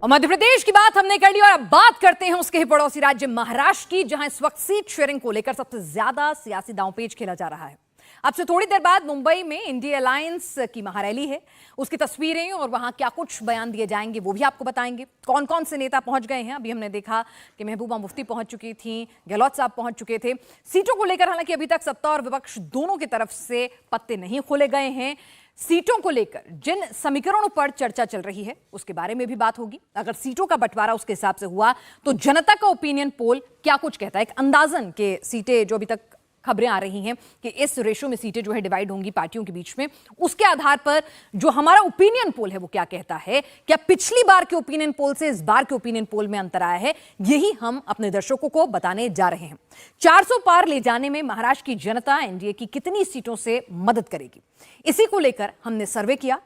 और मध्य प्रदेश की बात हमने कर ली और अब बात करते हैं उसके ही पड़ोसी राज्य महाराष्ट्र की, जहां इस वक्त सीट शेयरिंग को लेकर सबसे ज्यादा सियासी दांवपेच खेला जा रहा है। अब से थोड़ी देर बाद मुंबई में इंडिया अलायंस की महारैली है, उसकी तस्वीरें और वहां क्या कुछ बयान दिए जाएंगे वो भी आपको बताएंगे। कौन कौन से नेता पहुंच गए हैं, अभी हमने देखा कि महबूबा मुफ्ती पहुंच चुकी थी, गहलोत साहब पहुंच चुके थे। सीटों को लेकर हालांकि अभी तक सत्ता और विपक्ष दोनों की तरफ से पत्ते नहीं खोले गए हैं। सीटों को लेकर जिन समीकरणों पर चर्चा चल रही है उसके बारे में भी बात होगी। अगर सीटों का बंटवारा उसके हिसाब से हुआ तो जनता का ओपिनियन पोल क्या कुछ कहता है, एक अंदाजन के सीटें जो अभी तक खबरें आ रही हैं कि इस रेशो में सीटें जो है डिवाइड होंगी पार्टियों के बीच में, उसके आधार पर जो हमारा ओपिनियन पोल है वो क्या कहता है। क्या पिछली बार के ओपिनियन पोल से इस बार के ओपिनियन पोल में अंतर आया है, यही हम अपने दर्शकों को बताने जा रहे हैं। 400 पार ले जाने में महाराष्ट्र की जनता एनडीए की कितनी सीटों से मदद करेगी, इसी को लेकर हमने सर्वे किया।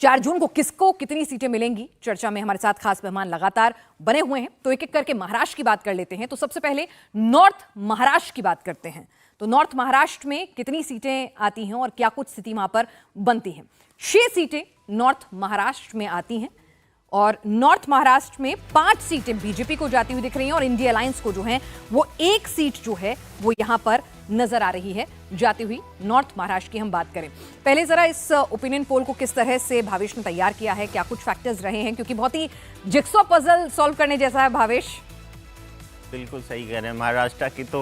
4 जून को किसको कितनी सीटें मिलेंगी, चर्चा में हमारे साथ खास मेहमान लगातार बने हुए हैं। तो एक एक करके महाराष्ट्र की बात कर लेते हैं। तो सबसे पहले नॉर्थ महाराष्ट्र की बात करते हैं। तो नॉर्थ महाराष्ट्र में कितनी सीटें आती हैं और क्या कुछ स्थिति वहां पर बनती हैं। 6 सीटें नॉर्थ महाराष्ट्र में आती हैं और नॉर्थ महाराष्ट्र में 5 सीटें बीजेपी को जाती हुई दिख रही हैं और इंडिया अलायंस को जो है वो 1 सीट जो है वो यहां पर नजर आ रही है जाती हुई। नॉर्थ महाराष्ट्र की हम बात करें, पहले जरा इस ओपिनियन पोल को किस तरह से भावेश ने तैयार किया है, क्या कुछ फैक्टर्स रहे हैं, क्योंकि बहुत ही जिक्सॉ पजल सॉल्व करने जैसा है। भावेश बिल्कुल सही कह रहे हैं। महाराष्ट्र की तो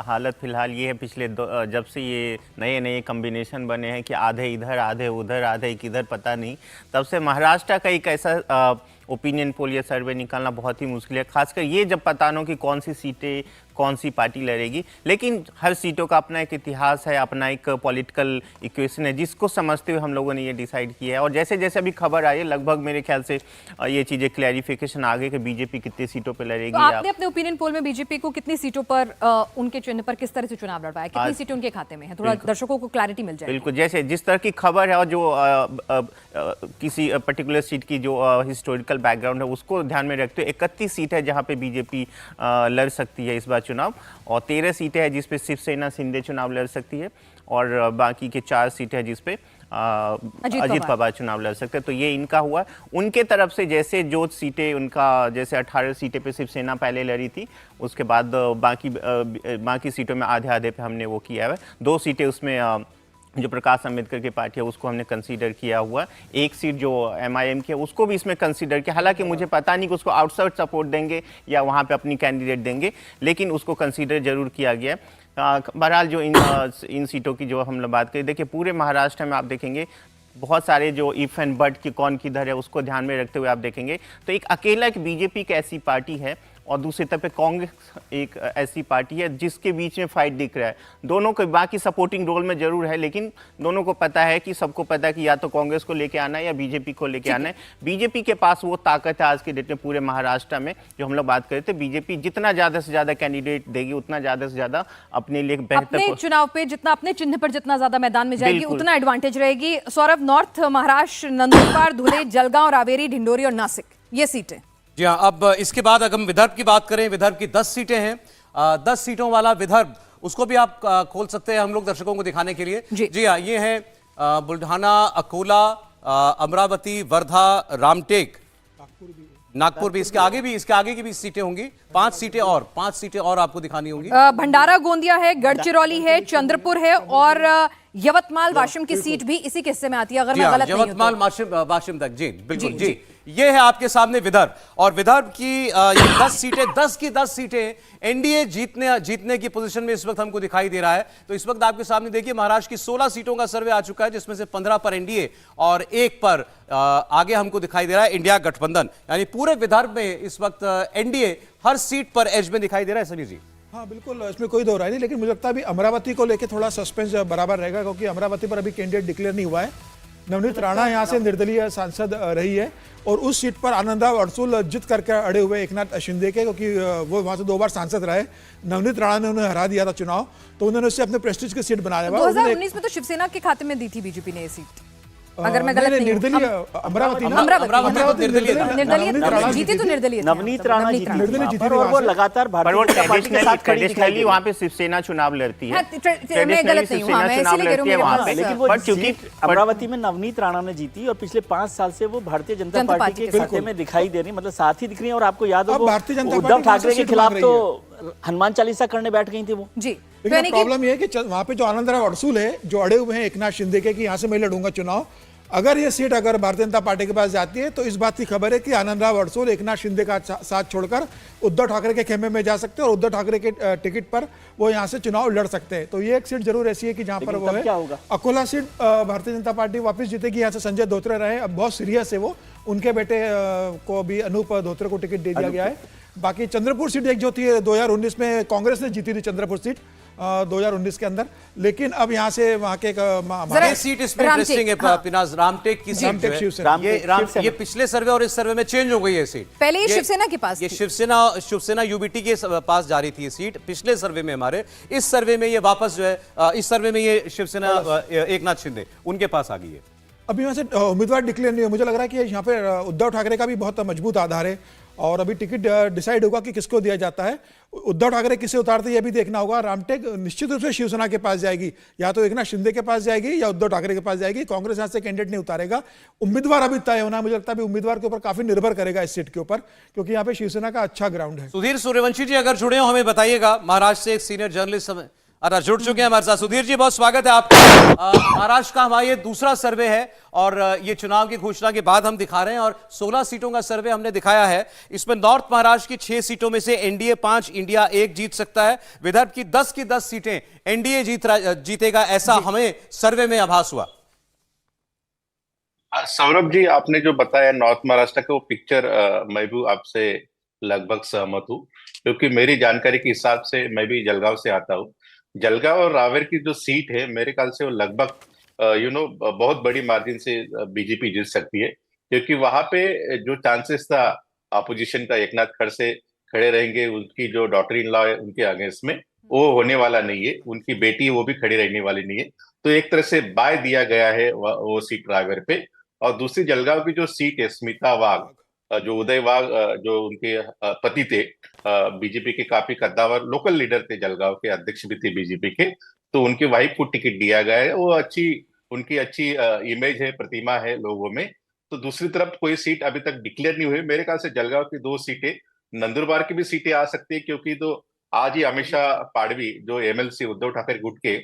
हालत फिलहाल ये है, पिछले जब से ये नए नए कॉम्बिनेशन बने हैं कि आधे इधर आधे उधर आधे किधर पता नहीं, तब से महाराष्ट्र का एक ऐसा ओपिनियन पोल या सर्वे निकालना बहुत ही मुश्किल है, खासकर ये जब पता न हो कि कौन सी सीटें कौन सी पार्टी लड़ेगी। लेकिन हर सीटों का अपना एक इतिहास है, अपना एक पॉलिटिकल इक्वेशन है, जिसको समझते हुए हम लोगों ने ये डिसाइड किया है। और जैसे जैसे अभी खबर आई है, लगभग मेरे ख्याल से ये चीज़ें क्लैरिफिकेशन आ गई कि बीजेपी कितनी सीटों पर लड़ेगी। तो आपने अपने ओपिनियन पोल में बीजेपी को कितनी सीटों पर उनके चिन्ह पर किस तरह से चुनाव लड़वाया, कितनी सीटें उनके खाते में है, थोड़ा दर्शकों को क्लैरिटी मिल जाए। बिल्कुल, जैसे जिस तरह की खबर है और जो किसी पर्टिकुलर सीट की जो हिस्टोरिकल बैकग्राउंड है उसको ध्यान में रखते हुए 31 सीट है जहाँ पे बीजेपी लड़ सकती है इस बार चुनाव, और 13 सीटें हैं जिस पे शिवसेना शिंदे चुनाव लड़ सकती है, और बाकी के 4 सीटें हैं जिस पे अजीत पवार चुनाव लड़ सकते हैं। तो ये इनका हुआ। उनके तरफ से जैसे जो सीटें उनका, जैसे 18 सीटें पे शिवसेना पहले लड़ी थी, उसके बाद बाकी सीटों में आधे आधे पे हमने वो किया है। 2 सीटें उसमें जो प्रकाश अम्बेडकर की पार्टी है उसको हमने कंसीडर किया हुआ, 1 सीट जो एमआईएम की है उसको भी इसमें कंसीडर किया। हालांकि मुझे पता नहीं कि उसको आउटसाइड सपोर्ट देंगे या वहाँ पे अपनी कैंडिडेट देंगे, लेकिन उसको कंसीडर जरूर किया गया है। बहरहाल जो इन सीटों की जो हम लोग बात करें, देखिए पूरे महाराष्ट्र में आप देखेंगे बहुत सारे जो इफ एंड बट की कौन किधर है उसको ध्यान में रखते हुए आप देखेंगे तो एक अकेला एक बीजेपी की ऐसी पार्टी है और दूसरी तरफ पे कांग्रेस एक ऐसी पार्टी है जिसके बीच में फाइट दिख रहा है। दोनों के बाकी सपोर्टिंग रोल में जरूर है, लेकिन दोनों को पता है कि सबको पता है कि या तो कांग्रेस को लेके आना है या बीजेपी को लेके आना है। बीजेपी के पास वो ताकत है आज के डेट में पूरे महाराष्ट्र में, जो हम लोग बात कर रहे थे। बीजेपी जितना ज्यादा से ज्यादा कैंडिडेट देगी उतना ज्यादा से ज्यादा अपने लिए बेहतर चुनाव पे, जितना अपने चिन्ह पर जितना ज्यादा मैदान में जाएगी उतना एडवांटेज रहेगी। सौरभ, नॉर्थ महाराष्ट्र नंदुरबार, धुले, जलगांव, रावेरी, ढिंडोरी और नासिक, ये सीटें। जी हाँ, अब इसके बाद अगर हम विदर्भ की बात करें, विदर्भ की 10 सीटें हैं। 10 सीटों वाला विदर्भ, उसको भी आप खोल सकते हैं हम लोग दर्शकों को दिखाने के लिए। जी हाँ, ये है बुल्ढाना, अकोला, अमरावती, वर्धा, रामटेक, नागपुर भी, इसके आगे की भी सीटें होंगी। 5 सीटें और आपको दिखानी होंगी। भंडारा गोंदिया है, गढ़चिरौली है, चंद्रपुर है और यवतमाल वाशिम की सीट भी इसी के हिस्से में आती है, अगर मैं गलत नहीं हूं तो। यवतमाल वाशिम तक, जी बिल्कुल जी। ये है आपके सामने विदर्भ, और विदर्भ की ये 10 सीटें, 10 की 10 सीटें एनडीए जीतने की पोजीशन में इस वक्त हमको दिखाई दे रहा है। तो इस वक्त आपके सामने देखिए महाराष्ट्र की 16 सीटों का सर्वे आ चुका है, जिसमें से 15 पर एनडीए और 1 पर आगे हमको दिखाई दे रहा है इंडिया गठबंधन। यानी पूरे विदर्भ में इस वक्त एनडीए हर सीट पर एज में दिखाई दे रहा है। समीर जी, हाँ बिल्कुल, इसमें कोई दो राय नहीं, लेकिन मुझे लगता है अभी अमरावती को लेकर थोड़ा सस्पेंस बराबर रहेगा, क्योंकि अमरावती पर अभी कैंडिडेट डिक्लेयर नहीं हुआ है। नवनीत राणा यहाँ से निर्दलीय सांसद रही है और उस सीट पर आनंदराव अडसुल जित करके अड़े हुए एकनाथ शिंदे के, क्योंकि वो वहाँ से 2 बार सांसद रहे। नवनीत राणा ने उन्हें हरा दिया था चुनाव, तो उन्होंने उससे अपने प्रेस्टीज की सीट बनाया हुआ। 2019 में तो शिवसेना के खाते में दी थी बीजेपी ने ये सीट। अगर मैं गलत नहीं हूँ। निर्दलीय अमरावती ना? अमरावती तो निर्दलीय था। निर्दलीय नवनीत राणा जीती तो निर्दलीय थे। नवनीत राणा जीती निर्दलीय जीती वहाँ थी पर और वहाँ वो से। लगातार पर वो भारतीय जनता पार्टी के साथ खड़ी दिखाई ट्रेडिशनली दे वहाँ रही पे शिवसेना चुनाव लड़ती है। हाँ, मैं गलत नहीं हूँ, हाँ, मैं इसीलिए कह रही हूँ, मेरे वहाँ पास- पे। लेकिन वो पर चूंकि सीट अमरावती में नवनीत राणा ने जीती और पिछले 5 साल से वो भारतीय जनता जनता पार्टी पार्टी के के खाते साथ। में दिखाई दे रही, मतलब साथ ही दिख रही है। और आपको याद हो अब वो भारतीय जनता उद्धव पार्टी वहाँ ठाकरे से के सीट खिलाफ मांग तो हनुमान चालीसा करने बैठ गई थी वो। जी, तो लेकिन यानी कि प्रॉब्लम ये है कि वहां पे जो आनंदराव अड़सूल है, जो अड़े हुए हैं एकनाथ शिंदे के कि यहाँ से मैं लड़ूंगा चुनाव, अगर ये सीट अगर भारतीय जनता पार्टी के पास जाती है तो इस बात की खबर है कि आनंदराव अड़सूल एकनाथ शिंदे का साथ छोड़कर उद्धव ठाकरे के खेमे में जा सकते हैं और उद्धव ठाकरे के टिकट पर वो यहाँ से चुनाव लड़ सकते हैं। तो ये एक सीट जरूर ऐसी है कि जहाँ पर लेकिन वो तब है क्या होगा? अकोला सीट भारतीय जनता पार्टी वापस जीतेगी। यहाँ से संजय धोत्रे रहे, अब बहुत सीरियस है वो, उनके बेटे को भी अनूप धोत्रे को टिकट दे दिया गया है। बाकी चंद्रपुर सीट एक जो थी 2019 में कांग्रेस ने जीती थी चंद्रपुर सीट 2019 के अंदर, लेकिन अब यहाँ से वहाँ के जरा- ये सीट इसमें रामटेक, इंटरेस्टिंग है हाँ। पिनाज, रामटेक की सीट रामटेक जो है, शिवसेना। ये पिछले सर्वे और इस सर्वे में चेंज हो गई है सीट। पहले ये शिवसेना के पास ये थी। शिवसेना यूबीटी के पास जा रही थी ये सीट पिछले सर्वे में हमारे। इस सर्वे में ये वापस जो है इस सर्वे में ये शिवसेना एकनाथ शिंदे उनके पास आ गई है। अभी वहाँ से उम्मीदवार डिक्लेयर नहीं हुआ। मुझे लग रहा है कि यहाँ पे उद्धव ठाकरे का भी बहुत मजबूत आधार है और अभी टिकट डिसाइड होगा कि किसको दिया जाता है। उद्धव ठाकरे किसे उतारते हैं ये भी देखना होगा। रामटेक निश्चित रूप से शिवसेना के पास जाएगी, या तो एकनाथ शिंदे के पास जाएगी या उद्धव ठाकरे के पास जाएगी। कांग्रेस यहाँ से कैंडिडेट नहीं उतारेगा। उम्मीदवार अभी तय होना, मुझे लगता है उम्मीदवार के ऊपर काफी निर्भर करेगा इस सीट के ऊपर, क्योंकि यहाँ पे शिवसेना का अच्छा ग्राउंड है। सुधीर सूर्यवंशी जी अगर जुड़े हो हमें बताइएगा, महाराष्ट्र से एक सीनियर जर्नलिस्ट जुड़ चुके हैं हमारे साथ। सुधीर जी बहुत स्वागत है आपका। महाराष्ट्र का हमारा ये दूसरा सर्वे है और ये चुनाव की घोषणा के बाद हम दिखा रहे हैं और 16 सीटों का सर्वे हमने दिखाया है। इसमें नॉर्थ महाराष्ट्र की 6 सीटों में से एनडीए 5, इंडिया 1 जीत सकता है। विदर्भ की 10 की 10 सीटें एनडीए जीतेगा, ऐसा हमें सर्वे में आभास हुआ। सौरभ जी, आपने जो बताया नॉर्थ महाराष्ट्र का वो पिक्चर, मैं भी आपसे लगभग सहमत हूँ, क्योंकि मेरी जानकारी के हिसाब से मैं भी जलगांव से आता हूँ। जलगांव और रावेर की जो सीट है मेरे ख्याल से वो लगभग बहुत बड़ी मार्जिन से बीजेपी जीत सकती है, क्योंकि वहां पे जो चांसेस था अपोजिशन का एकनाथ खड़से खड़े रहेंगे, उनकी जो डॉटर इन लॉ है उनके अगेंस्ट में, वो होने वाला नहीं है। उनकी बेटी वो भी खड़ी रहने वाली नहीं है। तो एक तरह से बाय दिया गया है वो सीट रावेर पे। और दूसरी जलगांव की जो सीट है स्मिता वाघ, जो उदय वाघ जो उनके पति थे, बीजेपी के काफी कद्दावर लोकल लीडर थे, जलगांव के अध्यक्ष भी थे बीजेपी के, तो उनकी वाइफ को टिकट दिया गया है। वो उनकी अच्छी इमेज है, प्रतिमा है लोगों में। तो दूसरी तरफ कोई सीट अभी तक डिक्लेयर नहीं हुई। मेरे ख्याल से जलगांव की 2 सीटें, नंदुरबार की भी सीटें आ सकती है, क्योंकि तो आज ही अमित शाह पाडवी जो एमएलसी उद्धव ठाकरे गुट के,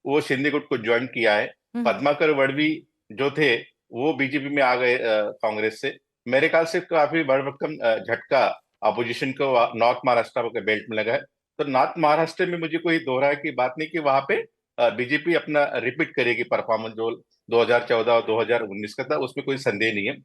वो शिंदे गुट को ज्वाइन किया है। पद्माकर वड़वी जो थे वो बीजेपी में आ गए कांग्रेस से। मेरे ख्याल से काफी भरभक्कम झटका अपोजिशन को नॉर्थ महाराष्ट्र के बेल्ट में लगा है। तो नॉर्थ महाराष्ट्र में मुझे कोई दोहराए की बात नहीं कि वहां पे बीजेपी अपना रिपीट करेगी परफॉर्मेंस जो 2014 और 2019 का था, उसमें कोई संदेह नहीं है।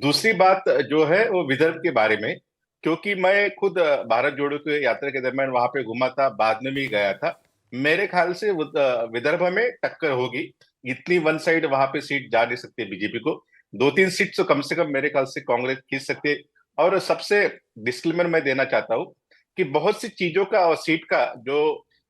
दूसरी बात जो है वो विदर्भ के बारे में, क्योंकि मैं खुद भारत जोड़ो की यात्रा के दरमियान वहां पे घूमा था, बाद में भी गया था। मेरे ख्याल से विदर्भ में टक्कर होगी। इतनी वन साइड वहां पे सीट जा नहीं सकती बीजेपी को। 2-3 सीट तो कम से कम मेरे ख्याल से कांग्रेस खींच सकती है। और सबसे डिस्क्लेमर मैं देना चाहता हूँ कि बहुत सी चीजों का और सीट का जो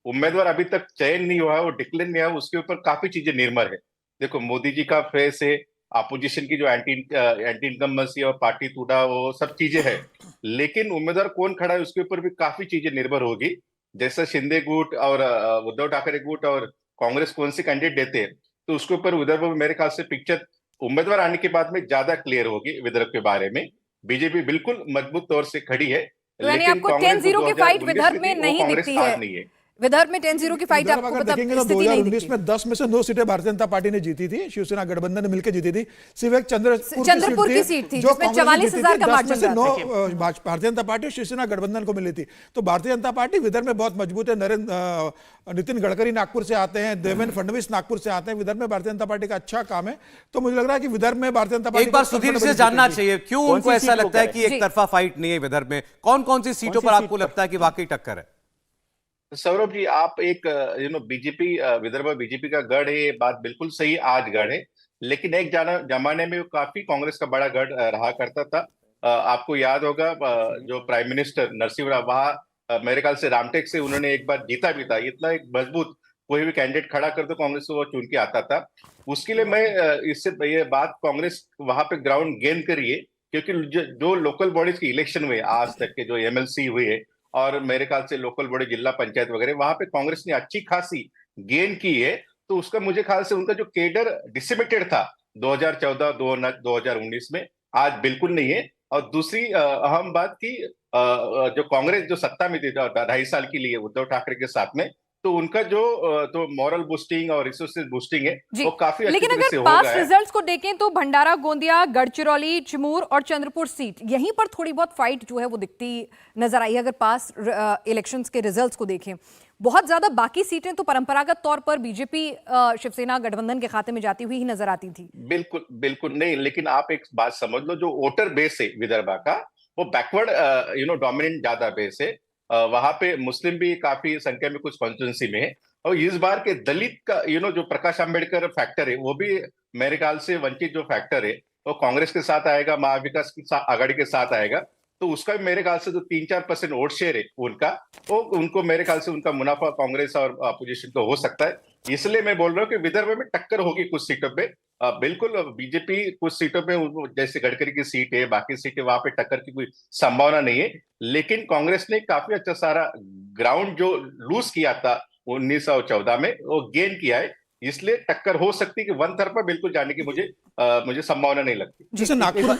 उम्मीदवार अभी तक चयन नहीं हुआ है, वो डिक्लेयर नहीं हुआ, उसके ऊपर काफी चीजें निर्भर है। देखो, मोदी जी का फेस है, अपोजिशन की जो एंटी इनकम्बेंसी और पार्टी टूटा, वो सब चीजें है, लेकिन उम्मीदवार कौन खड़ा है उसके ऊपर भी काफी चीजें निर्भर होगी। जैसे शिंदे गुट और उद्धव ठाकरे गुट और कांग्रेस कौन से कैंडिडेट देते हैं, तो उसके ऊपर विदर्भ में मेरे ख्याल से पिक्चर उम्मीदवार आने के बाद में ज्यादा क्लियर होगी। विदर्भ के बारे में बीजेपी बिल्कुल मजबूत तौर से खड़ी है, तो यानी लेकिन आपको कांग्रेस 10-0 की फाइट 2019 विदर्भ में थी, वो नहीं कांग्रेस दिखती साथ है। नहीं है। विदर्भ में 10-0 की फाइट विदर्भ आपको अगर मतलब देखेंगे तो स्थिति नहीं 2019 दिखती। में 10 में से 9 सीटें भारतीय जनता पार्टी ने जीती थी, शिवसेना गठबंधन ने मिलकर जीती थी। सिर्फ एक चंद्रपुर की सीट थी, जिसमें 44,000 का मार्जिन था। 9 भारतीय जनता पार्टी और शिवसेना गठबंधन को मिली थी। तो भारतीय जनता पार्टी विदर्भ में बहुत मजबूत है। नितिन गडकरी नागपुर से आते हैं, देवेंद्र फडणवीस नागपुर से आते हैं। विदर्भ में भारतीय जनता पार्टी का अच्छा काम है। तो मुझे लग रहा है कि विदर्भ में भारतीय जनता पार्टी एक बार सुधीर से जानना चाहिए क्यों उनको ऐसा लगता है कि एक तरफा फाइट नहीं है विदर्भ में। कौन कौन सी सीटों पर आपको लगता है कि वाकई टक्कर है? सौरभ जी, आप एक बीजेपी विदर्भ बीजेपी का गढ़ है, ये बात बिल्कुल सही, आज गढ़ है, लेकिन एक जमाने में काफी कांग्रेस का बड़ा गढ़ रहा करता था। आपको याद होगा जो प्राइम मिनिस्टर नरसिंह राव, वहां मेरे ख्याल से रामटेक से उन्होंने एक बार जीता भी था। इतना एक मजबूत कोई भी कैंडिडेट खड़ा कर दो कांग्रेस को वो चुन के आता था। उसके लिए मैं इससे ये बात कांग्रेस वहां पे ग्राउंड गेन करी है, क्योंकि जो लोकल बॉडीज के इलेक्शन हुए आज तक के, जो एमएलसी हुए और मेरे ख्याल से लोकल बॉडी जिला पंचायत वगैरह, वहां पे कांग्रेस ने अच्छी खासी गेन की है। तो उसका मुझे ख्याल से उनका जो केडर डिसिमेटेड था 2014 2019 में, आज बिल्कुल नहीं है। और दूसरी अहम बात की जो कांग्रेस जो सत्ता में थी 2.5 साल के लिए उद्धव ठाकरे के साथ में, तो उनका जो तो मॉरल बूस्टिंग और रिसोर्सेज बूस्टिंग है वो काफी अच्छी लेकिन तरह से अगर हो पास गया है। रिजल्ट्स को देखें तो भंडारा गोंदिया गढ़चिरौली चिमूर और चंद्रपुर सीट यहीं पर थोड़ी बहुत फाइट जो है वो दिखती नजर आई। अगर पास इलेक्शंस के रिजल्ट्स को देखें, बहुत ज्यादा बाकी सीटें तो परंपरागत तौर पर बीजेपी शिवसेना गठबंधन के खाते में जाती हुई ही नजर आती थी। बिल्कुल बिल्कुल नहीं, लेकिन आप एक बात समझ लो, जो वोटर बेस है विदर्भा का वो बैकवर्ड डोमिनेंट ज्यादा बेस है। वहां पे मुस्लिम भी काफी संख्या में कुछ कॉन्स्टिट्यूंसी में है। और इस बार के दलित का जो प्रकाश अंबेडकर फैक्टर है, वो भी मेरे ख्याल से वंचित जो फैक्टर है वो कांग्रेस के साथ आएगा, महाविकास की आघाड़ी के साथ आएगा। तो उसका भी मेरे ख्याल से जो 3-4% वोट शेयर है उनका, वो उनको मेरे ख्याल से उनका मुनाफा कांग्रेस और अपोजिशन को हो सकता है। इसलिए मैं बोल रहा हूँ कि विदर्भ में टक्कर होगी कुछ सीटों पे। बिल्कुल बीजेपी कुछ सीटों पे, जैसे गडकरी की सीट है, बाकी सीटें, वहां पे टक्कर की कोई संभावना नहीं है। लेकिन कांग्रेस ने काफी अच्छा सारा ग्राउंड जो लूज किया था 1914 में वो गेन किया है, इसलिए टक्कर हो सकती है कि वन तरफा बिल्कुल जाने की मुझे संभावना नहीं लगती। जैसे नागपुर,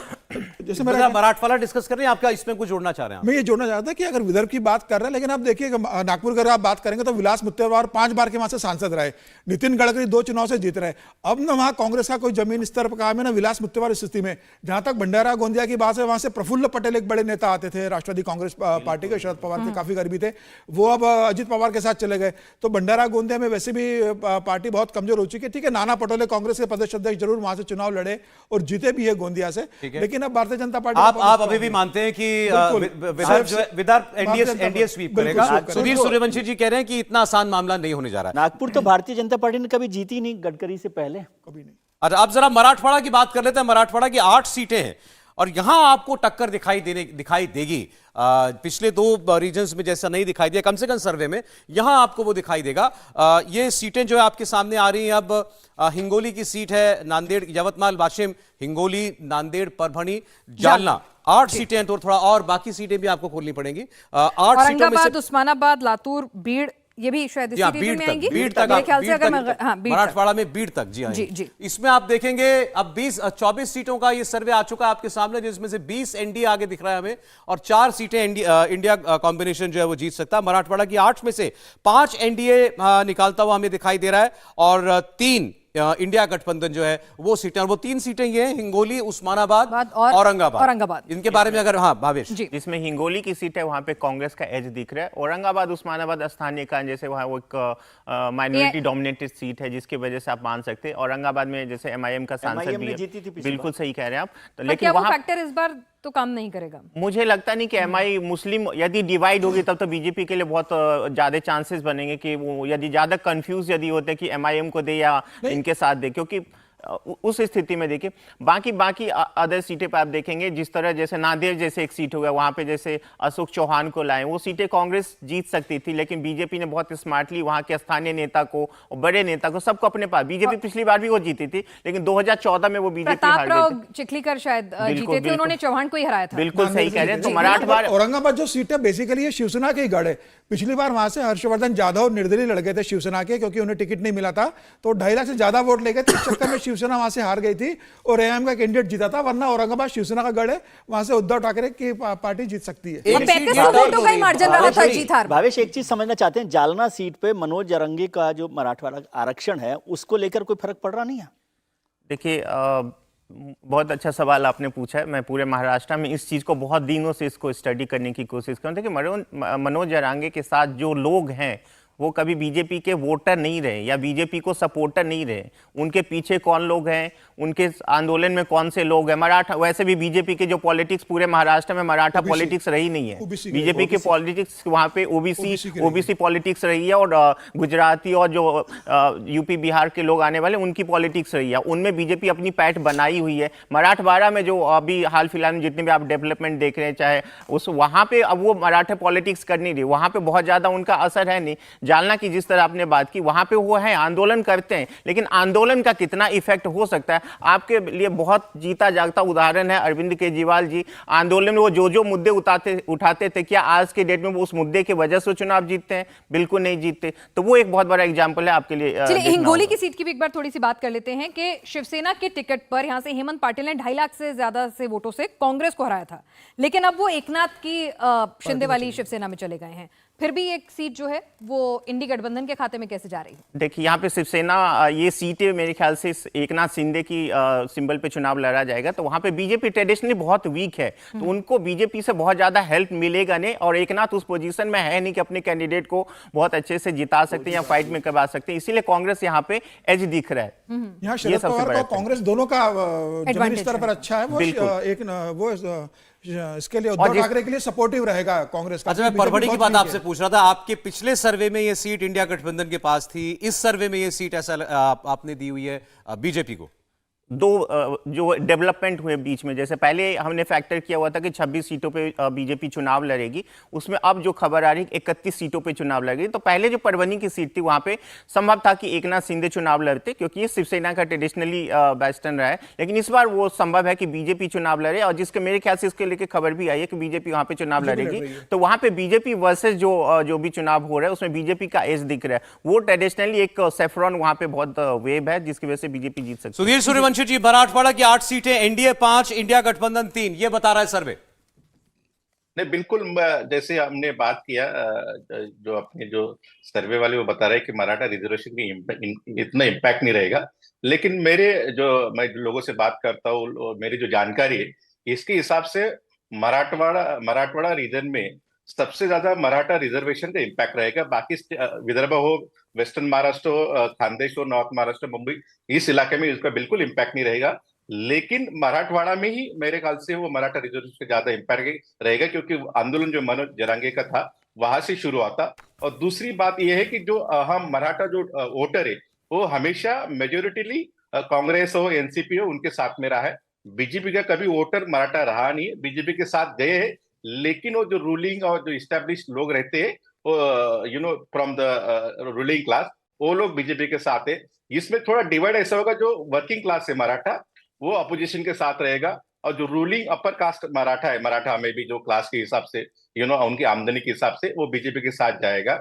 जैसे मेरा मराठवाड़ा डिस्कस कर रहे हैं, आपका इसमें कुछ जोड़ना चाह रहे हैं? मैं ये जोड़ना चाहता कि अगर विदर्भ की बात कर रहे हैं, लेकिन आप देखिए नागपुर की अगर आप बात करेंगे तो विलास मुत्तेमवार 5 बार के वहां से सांसद रहे, नितिन गडकरी 2 चुनाव से जीत रहे। अब ना वहां कांग्रेस का कोई जमीन स्तर पर काम है ना विलास मुत्तेमवार स्थिति में। जहां तक भंडारा गोंदिया की बात है, वहां से प्रफुल्ल पटेल एक बड़े नेता आते थे राष्ट्रवादी कांग्रेस पार्टी के, शरद पवार के काफी करीबी थे, वो अब अजित पवार के साथ चले गए। तो भंडारा गोंदिया में वैसे भी पार्टी बहुत कमजोर हो चुकी है। ठीक है, नाना पटोले कांग्रेस के प्रदेश अध्यक्ष जरूर वहां से चुनाव लड़े और जीते भी है गोंदिया से, लेकिन अब भारतीय जनता पार्टी आप अभी भी मानते हैं कि विदर्भ एनडीए स्वीप करेगा? सुधीर सूर्यवंशी जी कह रहे हैं कि इतना आसान मामला नहीं होने जा रहा है। नागपुर तो भारतीय जनता पार्टी ने कभी जीती नहीं गडकरी से पहले, कभी नहीं। अच्छा, आप जरा मराठवाड़ा की बात कर लेते हैं। मराठवाड़ा की 8 सीटें हैं और यहां आपको टक्कर दिखाई देगी। पिछले 2 रीजन्स में जैसा नहीं दिखाई दिया, कम से कम सर्वे में यहां आपको वो दिखाई देगा। ये सीटें जो है आपके सामने आ रही हैं। अब हिंगोली की सीट है, नांदेड़, यवतमाल, वाशिम, हिंगोली, नांदेड़, परभणी, जालना, 8 सीटें हैं। तो थोड़ा और बाकी सीटें भी आपको खोलनी पड़ेंगी। 8 सीटों में से उस्मानाबाद, लातूर, बीड़, ये भी शायद इसी रीजन में आएंगी मेरे ख्याल से। अगर मैं मराठवाड़ा में बीड़ तक जी आएंगे। जी। इसमें आप देखेंगे अब 24 सीटों का ये सर्वे आ चुका है आपके सामने, जिसमें से 20 एनडीए आगे दिख रहा है हमें और 4 सीटें इंडिया कॉम्बिनेशन जो है वो जीत सकता है। मराठवाड़ा की 8 में से 5 एनडीए निकालता हुआ हमें दिखाई दे रहा है और 3 इंडिया गठबंधन जो है वो सीटें, और वो 3 सीटें ये हैं, हिंगोली, उस्मानाबाद, औरंगाबाद। इनके बारे में अगर भावेश, जिसमें हिंगोली की सीट है वहां पे कांग्रेस का एज दिख रहा है। औरंगाबाद, उस्मानाबाद स्थानीय कान जैसे वहां वो एक माइनॉरिटी डोमिनेटेड सीट है, जिसकी वजह से आप मान सकते हैं। औरंगाबाद में जैसे एमआईएम का सांसद भी है, बिल्कुल सही कह रहे हैं आप। तो लेकिन वहां फैक्टर इस बार तो काम नहीं करेगा। मुझे लगता नहीं कि एमआई मुस्लिम यदि डिवाइड होगी तब तो बीजेपी के लिए बहुत ज्यादा चांसेस बनेंगे कि वो यदि ज्यादा कंफ्यूज यदि होते कि एमआईएम को दे या इनके साथ दे, क्योंकि उस स्थिति में देखिए बाकी अदर सीटें पे आप देखेंगे जिस तरह जैसे नांदेड़ जैसे एक सीट हो गया, वहां पे जैसे अशोक चौहान को लाए, वो सीटें कांग्रेस जीत सकती थी, लेकिन बीजेपी ने बहुत स्मार्टली वहां के स्थानीय नेता को और बड़े नेता को सबको अपने पास, बीजेपी पिछली बार भी वो जीती थी लेकिन 2014 में वो बीजेपी हार गई थी। चिखलीकर शायद जीते थे, उन्होंने चौहान को ही हराया था। बिल्कुल सही कह रहे हैं। तो मराठवाड़ा औरंगाबाद जो सीट है बेसिकली ये शिवसेना के ही गढ़ है। पिछली बार वहां से हर्षवर्धन जाधव निर्दलीय लड़ गए थे शिवसेना के, क्योंकि उन्हें टिकट नहीं मिला था, तो 2.5 लाख से ज्यादा वोट ले गए थे। इस चक्कर में शिवसेना वहां से हार गई थी और एआईएम का कैंडिडेट जीता था, वरना औरंगाबाद शिवसेना का गढ़ है, वहां से उद्धव ठाकरे की पार्टी जीत सकती है। 3500 वोटों का ही मार्जिन रहा था जीत हार। भावेश, एक चीज समझना चाहते हैं, जालना सीट पे मनोज जरंगी का जो मराठवाड़ा आरक्षण है उसको लेकर कोई फर्क पड़ रहा नहीं है? देखिए बहुत अच्छा सवाल आपने पूछा है। मैं पूरे महाराष्ट्र में इस चीज़ को बहुत दिनों से इसको स्टडी करने की कोशिश कर रहा हूँ कि मनोज जरांगे के साथ जो लोग हैं वो कभी बीजेपी के वोटर नहीं रहे या बीजेपी को सपोर्टर नहीं रहे। उनके पीछे कौन लोग हैं, उनके आंदोलन में कौन से लोग हैं। मराठा, वैसे भी बीजेपी के जो पॉलिटिक्स पूरे महाराष्ट्र में मराठा पॉलिटिक्स रही नहीं है। बीजेपी के पॉलिटिक्स वहाँ पे ओबीसी पॉलिटिक्स रही है और गुजराती और जो यूपी बिहार के लोग आने वाले उनकी पॉलिटिक्स रही है। उनमें बीजेपी अपनी पैठ बनाई हुई है। मराठवाड़ा में जो अभी हाल फिलहाल में जितने भी आप डेवलपमेंट देख रहे हैं, चाहे उस वहाँ पे अब वो मराठा पॉलिटिक्स कर नहीं रही, वहाँ पे बहुत ज़्यादा उनका असर है नहीं। जालना की जिस तरह आपने बात की, वहां पे वो है आंदोलन करते हैं, लेकिन आंदोलन का कितना इफेक्ट हो सकता है? आपके लिए बहुत जीता जागता उदाहरण है अरविंद केजरीवाल जी। आंदोलन में वो जो मुद्दे उठाते थे, क्या आज के डेट में वो उस मुद्दे की वजह से चुनाव जीतते हैं? बिल्कुल नहीं जीतते। तो वो एक बहुत बड़ा एग्जाम्पल है आपके लिए। चलिए हिंगोली की सीट की भी एक बार थोड़ी सी बात कर लेते हैं कि शिवसेना के टिकट पर यहां से हेमंत पाटिल ने 2.5 लाख से ज्यादा से वोटों से कांग्रेस को हराया था, लेकिन अब वो एकनाथ की शिंदे वाली शिवसेना में चले गए हैं। फिर भी एक सीट जो है वो इंडी गठबंधन के खाते में कैसे जा रही है? देखिए, यहाँ पे शिवसेना ये सीटें मेरे ख्याल से एकनाथ शिंदे की सिंबल पे चुनाव लड़ा जाएगा, तो वहाँ पे बीजेपी ट्रेडिशनली बहुत वीक है, तो उनको बीजेपी से बहुत ज्यादा हेल्प मिलेगा नहीं, और एकनाथ उस पोजीशन में है नहीं कि अपने कैंडिडेट को बहुत अच्छे से जिता सकते हैं या फाइट में करवा सकते हैं, इसीलिए कांग्रेस यहाँ पे एज दिख रहा है। यहाँ शरद पवार का कांग्रेस दोनों का जमीनी स्तर पर अच्छा है, वो इसके लिए उद्धव ठाकरे के लिए सपोर्टिव रहेगा कांग्रेस का। अच्छा, मैं परभणी की बात आपसे पूछ रहा था। आपके पिछले सर्वे में ये सीट इंडिया गठबंधन के पास थी, इस सर्वे में ये सीट ऐसा आपने दी हुई है बीजेपी को। दो जो डेवलपमेंट हुए बीच में, जैसे पहले हमने फैक्टर किया हुआ था कि 26 सीटों पे बीजेपी चुनाव लड़ेगी, उसमें अब जो खबर आ रही है 31 सीटों पे चुनाव लड़ेगी। तो पहले जो परभणी की सीट थी वहां पे संभव था कि एकनाथ शिंदे चुनाव लड़ते, क्योंकि ये शिवसेना का ट्रेडिशनली वेस्टर्न रहा है, लेकिन इस बार वो संभव है कि बीजेपी चुनाव लड़े, और जिसके मेरे ख्याल से इसके लेके खबर भी आई है कि बीजेपी वहां पे चुनाव लड़ेगी। तो वहां पे बीजेपी वर्सेस जो भी चुनाव हो रहा है उसमें बीजेपी का एज दिख रहा है। वो ट्रेडिशनली एक सेफ्रॉन वहां पे बहुत वेब है, जिसकी वजह से बीजेपी जीत सकती है। सुधीर सूर्यवंशी जी, मराठवाड़ा की 8 सीटें, एनडीए 5, इंडिया गठबंधन 3, ये बता रहा है सर्वे। नहीं, बिल्कुल जैसे हमने बात किया, जो अपने जो सर्वे वाले वो बता रहे हैं कि मराठा रिजर्वेशन की इतना इम्पैक्ट नहीं रहेगा, लेकिन मैं जो लोगों से बात करता हूँ, मेरी जो जानकारी है, इसके हिसाब से मराठवाड़ा रीजन में सबसे ज्यादा मराठा रिजर्वेशन का इम्पैक्ट रहेगा। बाकी विदर्भ हो, वेस्टर्न महाराष्ट्र हो, खानदेश हो, नॉर्थ महाराष्ट्र, मुंबई, इस इलाके में इसका बिल्कुल इम्पैक्ट नहीं रहेगा, लेकिन मराठवाड़ा में ही मेरे ख्याल से वो मराठा रिजर्वेशन का ज्यादा इम्पैक्ट रहेगा, क्योंकि आंदोलन जो मनोज जरांगे का था वहां से शुरू आता। और दूसरी बात यह है कि जो हम मराठा जो वोटर है वो हमेशा मेजोरिटीली कांग्रेस हो, एनसीपी हो, उनके साथ में रहा है। बीजेपी का कभी वोटर मराठा रहा नहीं है, बीजेपी के साथ गए हैं, लेकिन वो जो रूलिंग और जो इस्टेब्लिश लोग रहते हैं, फ्रॉम द रूलिंग क्लास, वो लोग बीजेपी के साथ है। इसमें थोड़ा डिवाइड ऐसा होगा, जो वर्किंग क्लास है मराठा वो अपोजिशन के साथ रहेगा, और जो रूलिंग अपर कास्ट मराठा है, मराठा में भी जो क्लास के हिसाब से उनकी आमदनी के हिसाब से वो बीजेपी के साथ जाएगा।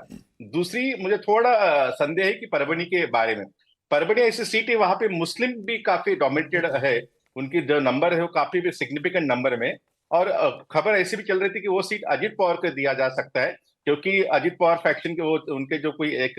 दूसरी मुझे थोड़ा संदेह है कि परभणी के बारे में, परभणी ऐसी सीट है वहां पे मुस्लिम भी काफी डोमिनेटेड है, उनकी जो नंबर है वो काफी भी सिग्निफिकेंट नंबर में, और खबर ऐसी भी चल रही थी कि वो सीट अजित पवार को दिया जा सकता है, क्योंकि अजित पवार फैक्शन के वो उनके जो कोई एक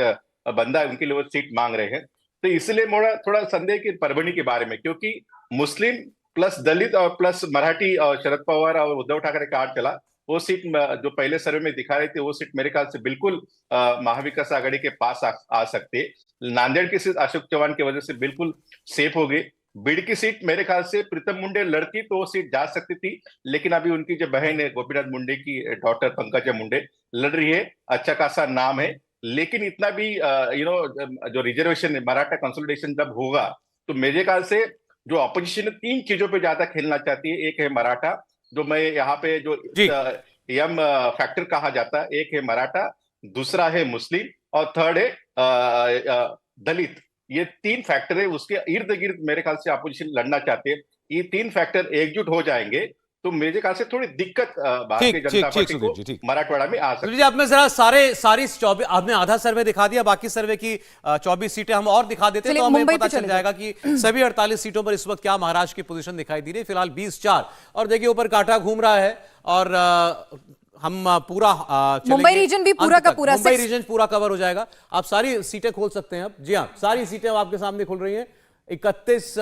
बंदा है उनके लिए वो सीट मांग रहे हैं। तो इसलिए थोड़ा संदेह कि परभणी के बारे में, क्योंकि मुस्लिम प्लस दलित और प्लस मराठी और शरद पवार और उद्धव ठाकरे का आठ चला, वो सीट जो पहले सर्वे में दिखा रही थी वो सीट मेरे ख्याल से बिल्कुल महाविकास आघाड़ी के पास आ सकती है। नांदेड़ की सीट अशोक चौहान की वजह से बिल्कुल सेफ हो गई। बीड़ की सीट मेरे ख्याल से प्रीतम मुंडे लड़की तो वो सीट जा सकती थी, लेकिन अभी उनकी जो बहन है गोपीनाथ मुंडे की डॉटर पंकजा मुंडे लड़ रही है, अच्छा खासा नाम है, लेकिन इतना भी जो रिजर्वेशन है, मराठा कंसोलिडेशन जब होगा तो मेरे ख्याल से जो अपोजिशन 3 चीजों पे ज्यादा खेलना चाहती है। एक है मराठा, जो मैं यहाँ पे जो यम फैक्टर कहा जाता है, एक है मराठा, दूसरा है मुस्लिम, और थर्ड है दलित। ये 3 फैक्टर है, उसके इर्द गिर्द मेरे ख्याल से अपोजिशन लड़ना चाहते हैं। ये 3 फैक्टर एकजुट हो जाएंगे तो मेरे ख्याल से थोड़ी दिक्कत भारतीय जनता पार्टी को मराठवाड़ा में आ सकती है। आप में जरा सारी 24, आपने आधा सर्वे दिखा दिया, बाकी सर्वे की 24 सीटें हम और दिखा देते तो हमें पता चल जाएगा कि सभी 48 सीटों पर इस वक्त क्या महाराष्ट्र की पोजीशन दिखाई दे रही है। फिलहाल 20-4 और देखिए ऊपर कांटा घूम रहा है, और हम पूरा मुंबई रीजन भी पूरा का पूरा, मुंबई रीजन पूरा कवर हो जाएगा। आप सारी सीटें खोल सकते हैं अब। जी हाँ, सारी सीटें आपके सामने खुल रही हैं। 31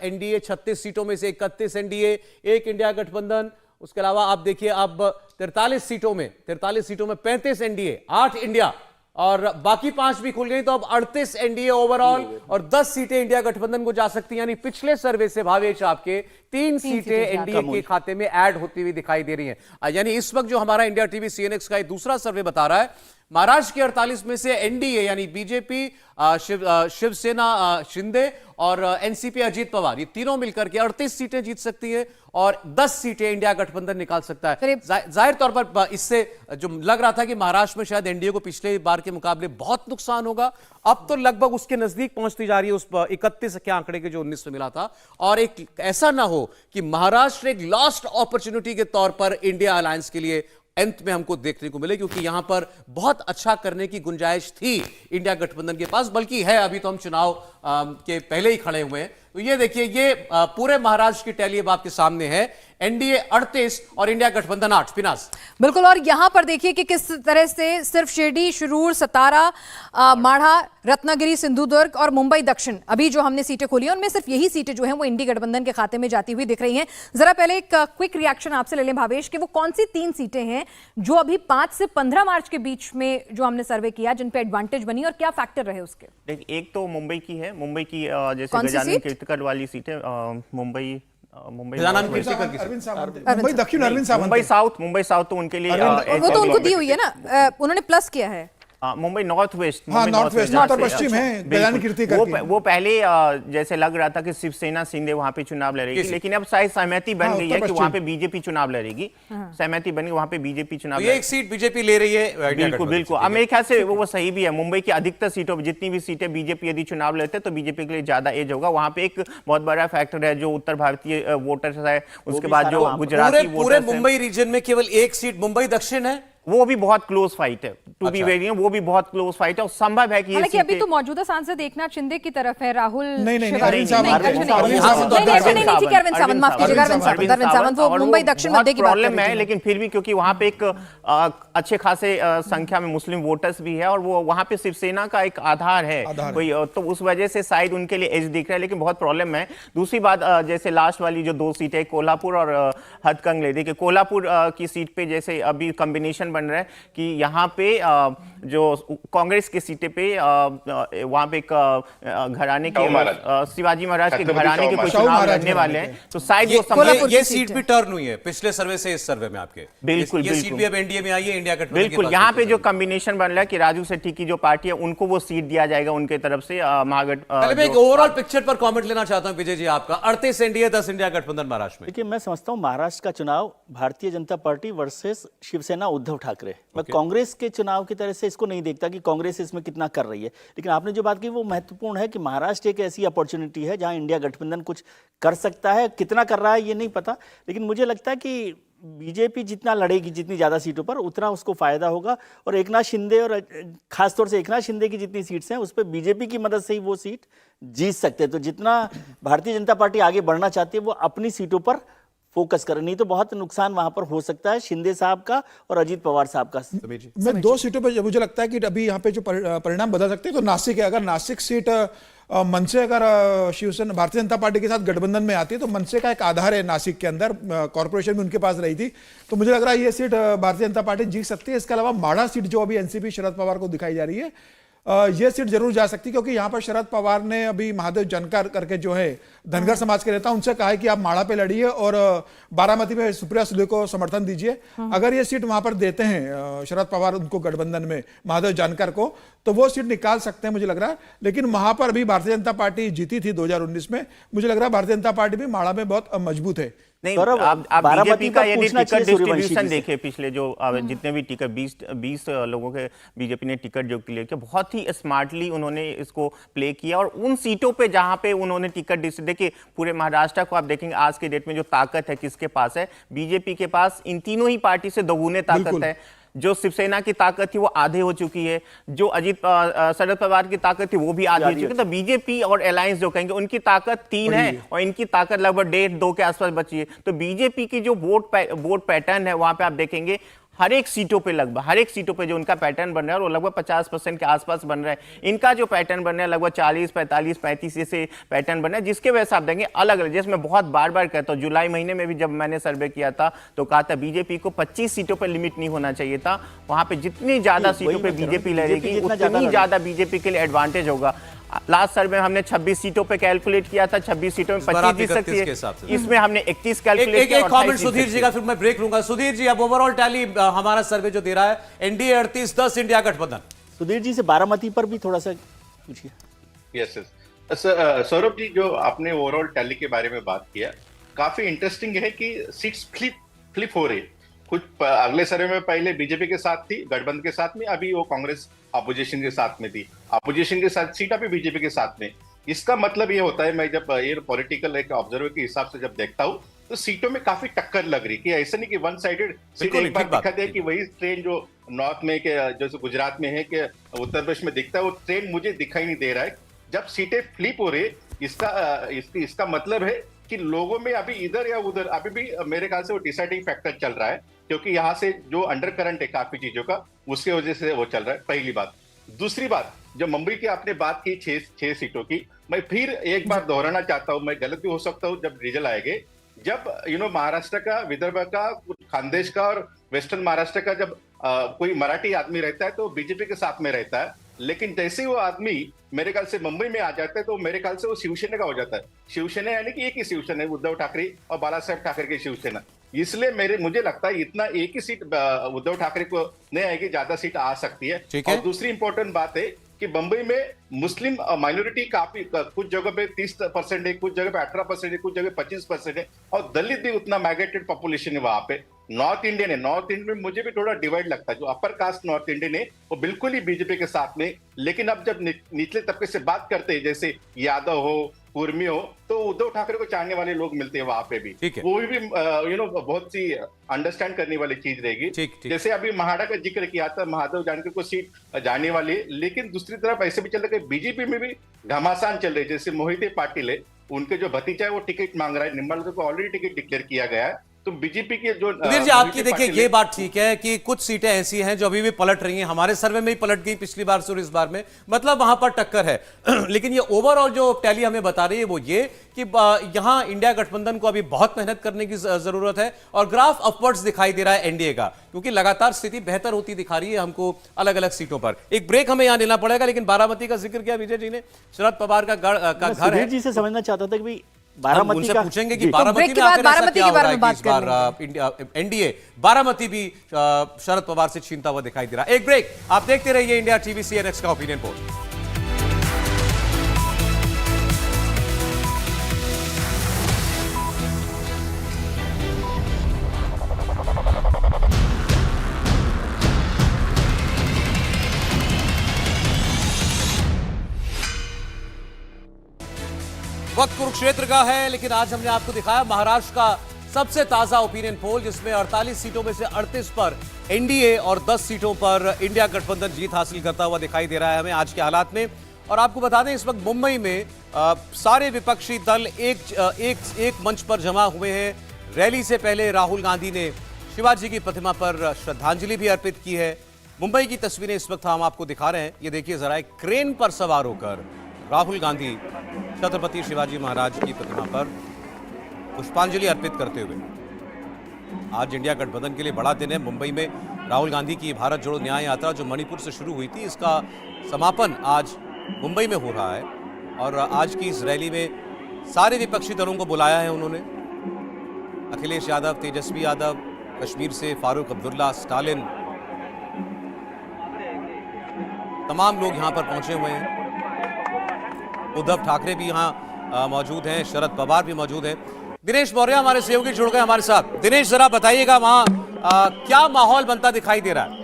एनडीए, 36 सीटों में से 31 एनडीए, 1 इंडिया गठबंधन। उसके अलावा आप देखिए अब 43 सीटों में 35 एनडीए, 8 इंडिया, और बाकी 5 भी खुल गई, तो अब 38 एनडीए ओवरऑल, और 10 सीटें इंडिया गठबंधन को जा सकती हैं। यानी पिछले सर्वे से भावेश आपके 3 सीटें एनडीए के खाते में ऐड होती हुई दिखाई दे रही हैं। यानी इस वक्त जो हमारा इंडिया टीवी CNX का दूसरा सर्वे बता रहा है महाराष्ट्र के 48 में से एनडीए यानी बीजेपी, शिवसेना शिंदे और एनसीपी अजीत पवार, ये तीनों मिलकर के 38 सीटें जीत सकती है और 10 सीटें इंडिया गठबंधन निकाल सकता है। जाहिर तौर पर इससे जो लग रहा था कि महाराष्ट्र में शायद एनडीए को पिछले बार के मुकाबले बहुत नुकसान होगा, अब तो लगभग उसके नजदीक पहुंचती जा रही है उस 31 के आंकड़े के जो 19 में मिला था। और एक ऐसा ना हो कि महाराष्ट्र एक लॉस्ट अपॉर्चुनिटी के तौर पर इंडिया अलायंस के लिए अंत में हमको देखने को मिले, क्योंकि यहां पर बहुत अच्छा करने की गुंजाइश थी इंडिया गठबंधन के पास, बल्कि है। अभी तो हम चुनाव के पहले ही खड़े हुए हैं। तो ये देखिए, ये पूरे महाराष्ट्र की टैली अब आपके सामने है। एनडीए 38 और इंडिया गठबंधन 8। फिनास बिल्कुल, और यहां पर देखिए कि किस तरह से सिर्फ शिरडी, शिरूर, सतारा, माढ़ा, रत्नागिरी, सिंधुदुर्ग और मुंबई दक्षिण, अभी जो हमने सीटें खोली हैं उनमें सिर्फ यही सीटें जो हैं वो इंडी गठबंधन के खाते में जाती हुई दिख रही हैं। जरा पहले एक क्विक रिएक्शन आपसे ले लें भावेश, कि वो कौन सी 3 सीटें हैं जो अभी 5 से 15 मार्च के बीच में जो हमने सर्वे किया जिन पे एडवांटेज बनी और क्या फैक्टर रहे उसके? देखिए, एक तो मुंबई की है, मुंबई की जैसे कौन सी गजानन सीट? कीर्तिकर वाली सीट है, मुंबई गजानन कीर्तिकर की अरविंद सावंत, मुंबई दक्षिण अरविंद सावंत। मुंबई साउथ तो उनके लिए वो तो उनको दी हुई है ना, उन्होंने प्लस किया है। मुंबई नॉर्थ वेस्ट, हाँ, नॉर्थ वेस्ट, उत्तर पश्चिम है गजानन कीर्तिकर की। वो पहले जैसे लग रहा था कि शिवसेना शिंदे वहां पे चुनाव लड़ेगी, लेकिन अब शायद सहमति बन गई है कि वहां पे बीजेपी चुनाव लड़ेगी। सहमति बन गई, वहां पे बीजेपी चुनाव ये एक सीट बीजेपी ले रही है। बिल्कुल बिल्कुल, अब मेरे ख्याल से वो सही भी है। मुंबई की अधिकतर सीटों, जितनी भी सीटें बीजेपी यदि चुनाव लेते तो बीजेपी के लिए ज्यादा एज होगा। वहां पे एक बहुत बड़ा फैक्टर है जो उत्तर भारतीय वोटर्स है, उसके बाद जो गुजराती पूरे मुंबई रीजन में केवल एक सीट मुंबई दक्षिण है, वो भी बहुत क्लोज फाइट है। टू बी वेरी, वो भी बहुत क्लोज फाइट है और संभव है कि ये हालांकि अभी तो मौजूदा सांसद एकनाथ शिंदे की तरफ है, राहुल नहीं, शिवाजी- अरविंद सावंत, नहीं, अरविंद नहीं, सावंत, नहीं, अरविंद नहीं, नहीं, नहीं, नहीं, ठीक है, अरविंद सावंत, माफ कीजिएगा, अरविंद सावंत, वो मुंबई दक्षिण मध्य की बात कर प्रॉब्लम रही है, थी। लेकिन फिर भी क्योंकि वहां पे एक अच्छे खासे संख्या में मुस्लिम वोटर्स भी है और वो वहां पे शिवसेना का एक आधार है कोई, तो उस वजह से शायद उनके लिए एज दिख रहा है, लेकिन बहुत प्रॉब्लम है। दूसरी बात, जैसे लास्ट वाली जो 2 सीटें, कोल्हापुर और हथकंगले, देखिए कोल्हापुर की सीट पे जैसे अभी कॉम्बिनेशन बन रहा है कि यहाँ पे जो कांग्रेस की सीटें पे वहां पे एक घराने के शिवाजी महाराज के घराने के कुछ चुनाव लड़ने वाले हैं, तो शायद वो ये सीट भी टर्न हुई है पिछले सर्वे से इस सर्वे में आपके। बिल्कुल ये सीट भी अब एनडीए में आई है, इंडिया गठबंधन बिल्कुल। यहाँ पे जो कॉम्बिनेशन बन रहा है कि राजू सेठी की जो पार्टी है उनको वो सीट दिया जाएगा उनके तरफ से मैं एक ओवरऑल पिक्चर पर कमेंट लेना चाहता हूं विजय जी आपका। 38 एनडीए 10 इंडिया गठबंधन महाराष्ट्र में। देखिए, मैं समझता हूँ महाराष्ट्र का चुनाव भारतीय जनता पार्टी वर्सेस शिवसेना उद्धव ठाकरे, मैं कांग्रेस के चुनाव की तरह से इसको नहीं देखता कि कांग्रेस इसमें कितना कर रही है, लेकिन आपने जो बात की वो महत्वपूर्ण है कि महाराष्ट्र एक ऐसी अपॉर्चुनिटी है जहां इंडिया गठबंधन कुछ कर सकता है। कितना कर रहा है ये नहीं पता, लेकिन मुझे लगता है कि बीजेपी जितना लड़ेगी, जितनी ज्यादा सीटों पर, उतना उसको फायदा होगा। और एकनाथ शिंदे, और खासतौर से एकनाथ शिंदे की जितनी सीट्स हैं उस पर बीजेपी की मदद से ही वो सीट जीत सकते हैं। तो जितना भारतीय जनता पार्टी आगे बढ़ना चाहती है वो अपनी सीटों पर फोकस करें, नहीं तो बहुत नुकसान वहां पर हो सकता है शिंदे साहब का और अजीत पवार साहब का। मैं 2 सीटों पर मुझे लगता है कि अभी यहाँ पे जो परिणाम बदल सकते हैं तो नासिक है। अगर नासिक सीट मनसे अगर शिवसेना भारतीय जनता पार्टी के साथ गठबंधन में आती है तो मनसे का एक आधार है नासिक के अंदर, कॉर्पोरेशन में उनके पास रही थी, तो मुझे लग रहा है ये सीट भारतीय जनता पार्टी जीत सकती है। इसके अलावा माढ़ा सीट जो अभी एनसीपी शरद पवार को दिखाई जा रही है, ये सीट जरूर जा सकती है, क्योंकि यहाँ पर शरद पवार ने अभी महादेव जनकर करके जो है धनगर समाज के नेता, उनसे कहा है कि आप माढ़ा पे लड़िए और बारामती में सुप्रिया सुले को समर्थन दीजिए। अगर ये सीट वहां पर देते हैं शरद पवार उनको गठबंधन में महादेव जानकर को, तो वो सीट निकाल सकते हैं मुझे लग रहा है। लेकिन वहां पर अभी भारतीय जनता पार्टी जीती थी 2019 में, मुझे लग रहा है भारतीय जनता पार्टी भी माढ़ा में बहुत मजबूत है। नहीं, आप बीजेपी का यदि टिकट डिस्ट्रीब्यूशन देखें, पिछले जो जितने भी टिकट 20 लोगों के बीजेपी ने टिकट जो क्लियर किया, बहुत ही स्मार्टली उन्होंने इसको प्ले किया। और उन सीटों पे जहां पे उन्होंने टिकट देखिए, पूरे महाराष्ट्र को आप देखेंगे आज के डेट में जो ताकत है किसके पास है, बीजेपी के पास इन तीनों ही पार्टी से दोगुने ताकत है। जो शिवसेना की ताकत थी वो आधे हो चुकी है, जो अजीत शरद पवार की ताकत थी वो भी आधी हो चुकी है। तो बीजेपी और अलायंस जो कहेंगे उनकी ताकत 3 है और इनकी ताकत लगभग 1.5-2 के आसपास बची है। तो बीजेपी की जो वोट पैटर्न है वहां पे आप देखेंगे हर एक सीटों पे, लगभग हर एक सीटों पे जो उनका पैटर्न बन रहा है वो लगभग 50% के आसपास बन रहा है। इनका जो पैटर्न बन रहा है लगभग 40, 45, 35 से पैटर्न बन रहा है, जिसके वजह से आप देखेंगे अलग अलग, जैसे मैं बहुत बार बार कहता हूँ, जुलाई महीने में भी जब मैंने सर्वे किया था तो कहा था बीजेपी को 25 सीटों पर लिमिट नहीं होना चाहिए था। वहां पे जितनी ज्यादा सीटों पर बीजेपी लड़ेगी उतनी ज्यादा बीजेपी के लिए एडवांटेज होगा। लास्ट सर्वे में हमने 26 सीटों पे कैलकुलेट किया था, 26 सीटों में बार 25 आप जीत 31 सकती के हिसाब है। से। इसमें हमने 31 कैलकुलेट किया। एक कमेंट सुधीर जी का, फिर मैं ब्रेक लूंगा। सुधीर जी, अब ओवरऑल टैली हमारा सर्वे जो दे रहा है, एनडीए 38, 10 इंडिया गठबंधन। सुधीर जी से बारामती पर भी थोड़ा सा पूछिए। यस यस सौरभ जी, जो आपने ओवरऑल टैली के बारे में बात किया, काफी इंटरेस्टिंग है कि सीट्स फ्लिप हो रही। कुछ अगले सर्वे में पहले बीजेपी के साथ थी, गठबंधन के साथ में, अभी वो कांग्रेस अपोजिशन के साथ में थी, अपोजिशन के साथ सीट अभी बीजेपी के साथ में। इसका मतलब ये होता है, मैं जब ये पॉलिटिकल एक ऑब्जर्वर के हिसाब से जब देखता हूँ, तो सीटों में काफी टक्कर लग रही, कि ऐसा नहीं कि वन साइडेड सीट एक बार दिखा दे कि वही ट्रेन जो नॉर्थ में के जैसे गुजरात में है कि उत्तर प्रदेश में दिखता है, वो ट्रेन मुझे दिखाई नहीं दे रहा है। जब सीटें फ्लिप हो रही, इसका मतलब है कि लोगों में अभी इधर या उधर अभी भी मेरे ख्याल से वो डिसाइडिंग फैक्टर चल रहा है, क्योंकि यहाँ से जो अंडर करंट है काफी चीजों का, उसके वजह से वो चल रहा है। पहली बात। दूसरी बात, जो मुंबई की आपने बात की 6 सीटों की, मैं फिर एक बार दोहराना चाहता हूं, मैं गलत भी हो सकता हूं जब रिजल्ट आएंगे, जब महाराष्ट्र का, विदर्भ का, खानदेश का और वेस्टर्न महाराष्ट्र का जब कोई मराठी आदमी रहता है तो बीजेपी के साथ में रहता है, लेकिन जैसे ही वो आदमी मेरे ख्याल से मुंबई में आ जाता है तो मेरे ख्याल से वो शिवसेना का हो जाता है। शिवसेना यानी कि एक ही शिवसेना है, उद्धव ठाकरे और बाला साहेब ठाकरे की शिवसेना। इसलिए मुझे लगता है इतना एक ही सीट उद्धव ठाकरे को नहीं आएगी, ज्यादा सीट आ सकती है। और दूसरी इंपॉर्टेंट बात है कि बंबई में मुस्लिम माइनॉरिटी काफी, कुछ जगह पे 30% है, कुछ जगह पे 18% है, कुछ जगह 25% है, और दलित भी उतना माइग्रेटेड पॉपुलेशन है वहां पे। नॉर्थ इंडियन है, नॉर्थ इंडियन में मुझे भी थोड़ा डिवाइड लगता है। जो अपर कास्ट नॉर्थ इंडियन है वो बिल्कुल ही बीजेपी के साथ में, लेकिन अब जब निचले तबके से बात करते हैं, जैसे यादव हो, कुर्मी हो, तो उद्धव ठाकरे को चाहने वाले लोग मिलते हैं वहां पे भी। वो भी बहुत सी अंडरस्टैंड करने वाली चीज रहेगी। जैसे अभी महाड़ा का जिक्र किया था, महादेव जानकर को सीट जाने वाली है, लेकिन दूसरी तरफ ऐसे भी चल रहा है बीजेपी में भी घमासान चल रही है। जैसे मोहिते पाटिल है, उनके जो भतीजा है वो टिकट मांग रहा है, निम्बालकर को ऑलरेडी टिकट डिक्लेयर किया गया है। तो बीजेपी के जो सुधीर जी, आपकी देखिए ये बात ठीक है कि कुछ सीटें ऐसी हैं जो अभी भी पलट रही हैं, हमारे सर्वे में ही पलट गई पिछली बार से और इस बार में, मतलब वहां पर टक्कर है। लेकिन ये ओवरऑल जो टैली हमें बता रही है वो ये कि यहां इंडिया गठबंधन को अभी बहुत मेहनत करने की जरूरत है, और ग्राफ अपवर्ड्स दिखाई दे रहा है एनडीए का, क्योंकि लगातार स्थिति बेहतर होती दिखा रही है हमको अलग अलग सीटों पर। एक ब्रेक हमें यहां लेना पड़ेगा, लेकिन बारामती का जिक्र किया विजय जी ने, शरद पवार का घर है। जी से समझना चाहता था कि बारामती उनसे पूछेंगे कि बारामती में आखिर ऐसा क्या हो रहा है कि इस बार एनडीए बारामती भी शरद पवार से छीनता हुआ दिखाई दे रहा है। एक ब्रेक, आप देखते रहिए इंडिया टीवी सीएनएक्स का ओपिनियन पोल। वक्त कुरुक्षेत्र का है, लेकिन आज हमने आपको दिखाया महाराष्ट्र का सबसे ताजा ओपिनियन पोल, जिसमें 48 सीटों में से 38 पर एनडीए और 10 सीटों पर इंडिया गठबंधन जीत हासिल करता हुआ दिखाई दे रहा है हमें आज के हालात में। और आपको बता दें, इस वक्त मुंबई में सारे विपक्षी दल एक मंच पर जमा हुए हैं। रैली से पहले राहुल गांधी ने शिवाजी की प्रतिमा पर श्रद्धांजलि भी अर्पित की है। मुंबई की तस्वीरें इस वक्त हम आपको दिखा रहे हैं, ये देखिए जरा, एक क्रेन पर सवार होकर राहुल गांधी छत्रपति शिवाजी महाराज की प्रतिमा पर पुष्पांजलि अर्पित करते हुए। आज इंडिया गठबंधन के लिए बड़ा दिन है। मुंबई में राहुल गांधी की भारत जोड़ो न्याय यात्रा जो मणिपुर से शुरू हुई थी, इसका समापन आज मुंबई में हो रहा है। और आज की इस रैली में सारे विपक्षी दलों को बुलाया है उन्होंने। अखिलेश यादव, तेजस्वी यादव, कश्मीर से फारूक अब्दुल्ला, स्टालिन, तमाम लोग यहां पर पहुंचे हुए हैं। उद्धव ठाकरे भी यहाँ मौजूद हैं, शरद पवार भी मौजूद हैं। दिनेश मौर्य हमारे सहयोगी जुड़ गए हमारे साथ। दिनेश, जरा बताइएगा वहां क्या माहौल बनता दिखाई दे रहा है?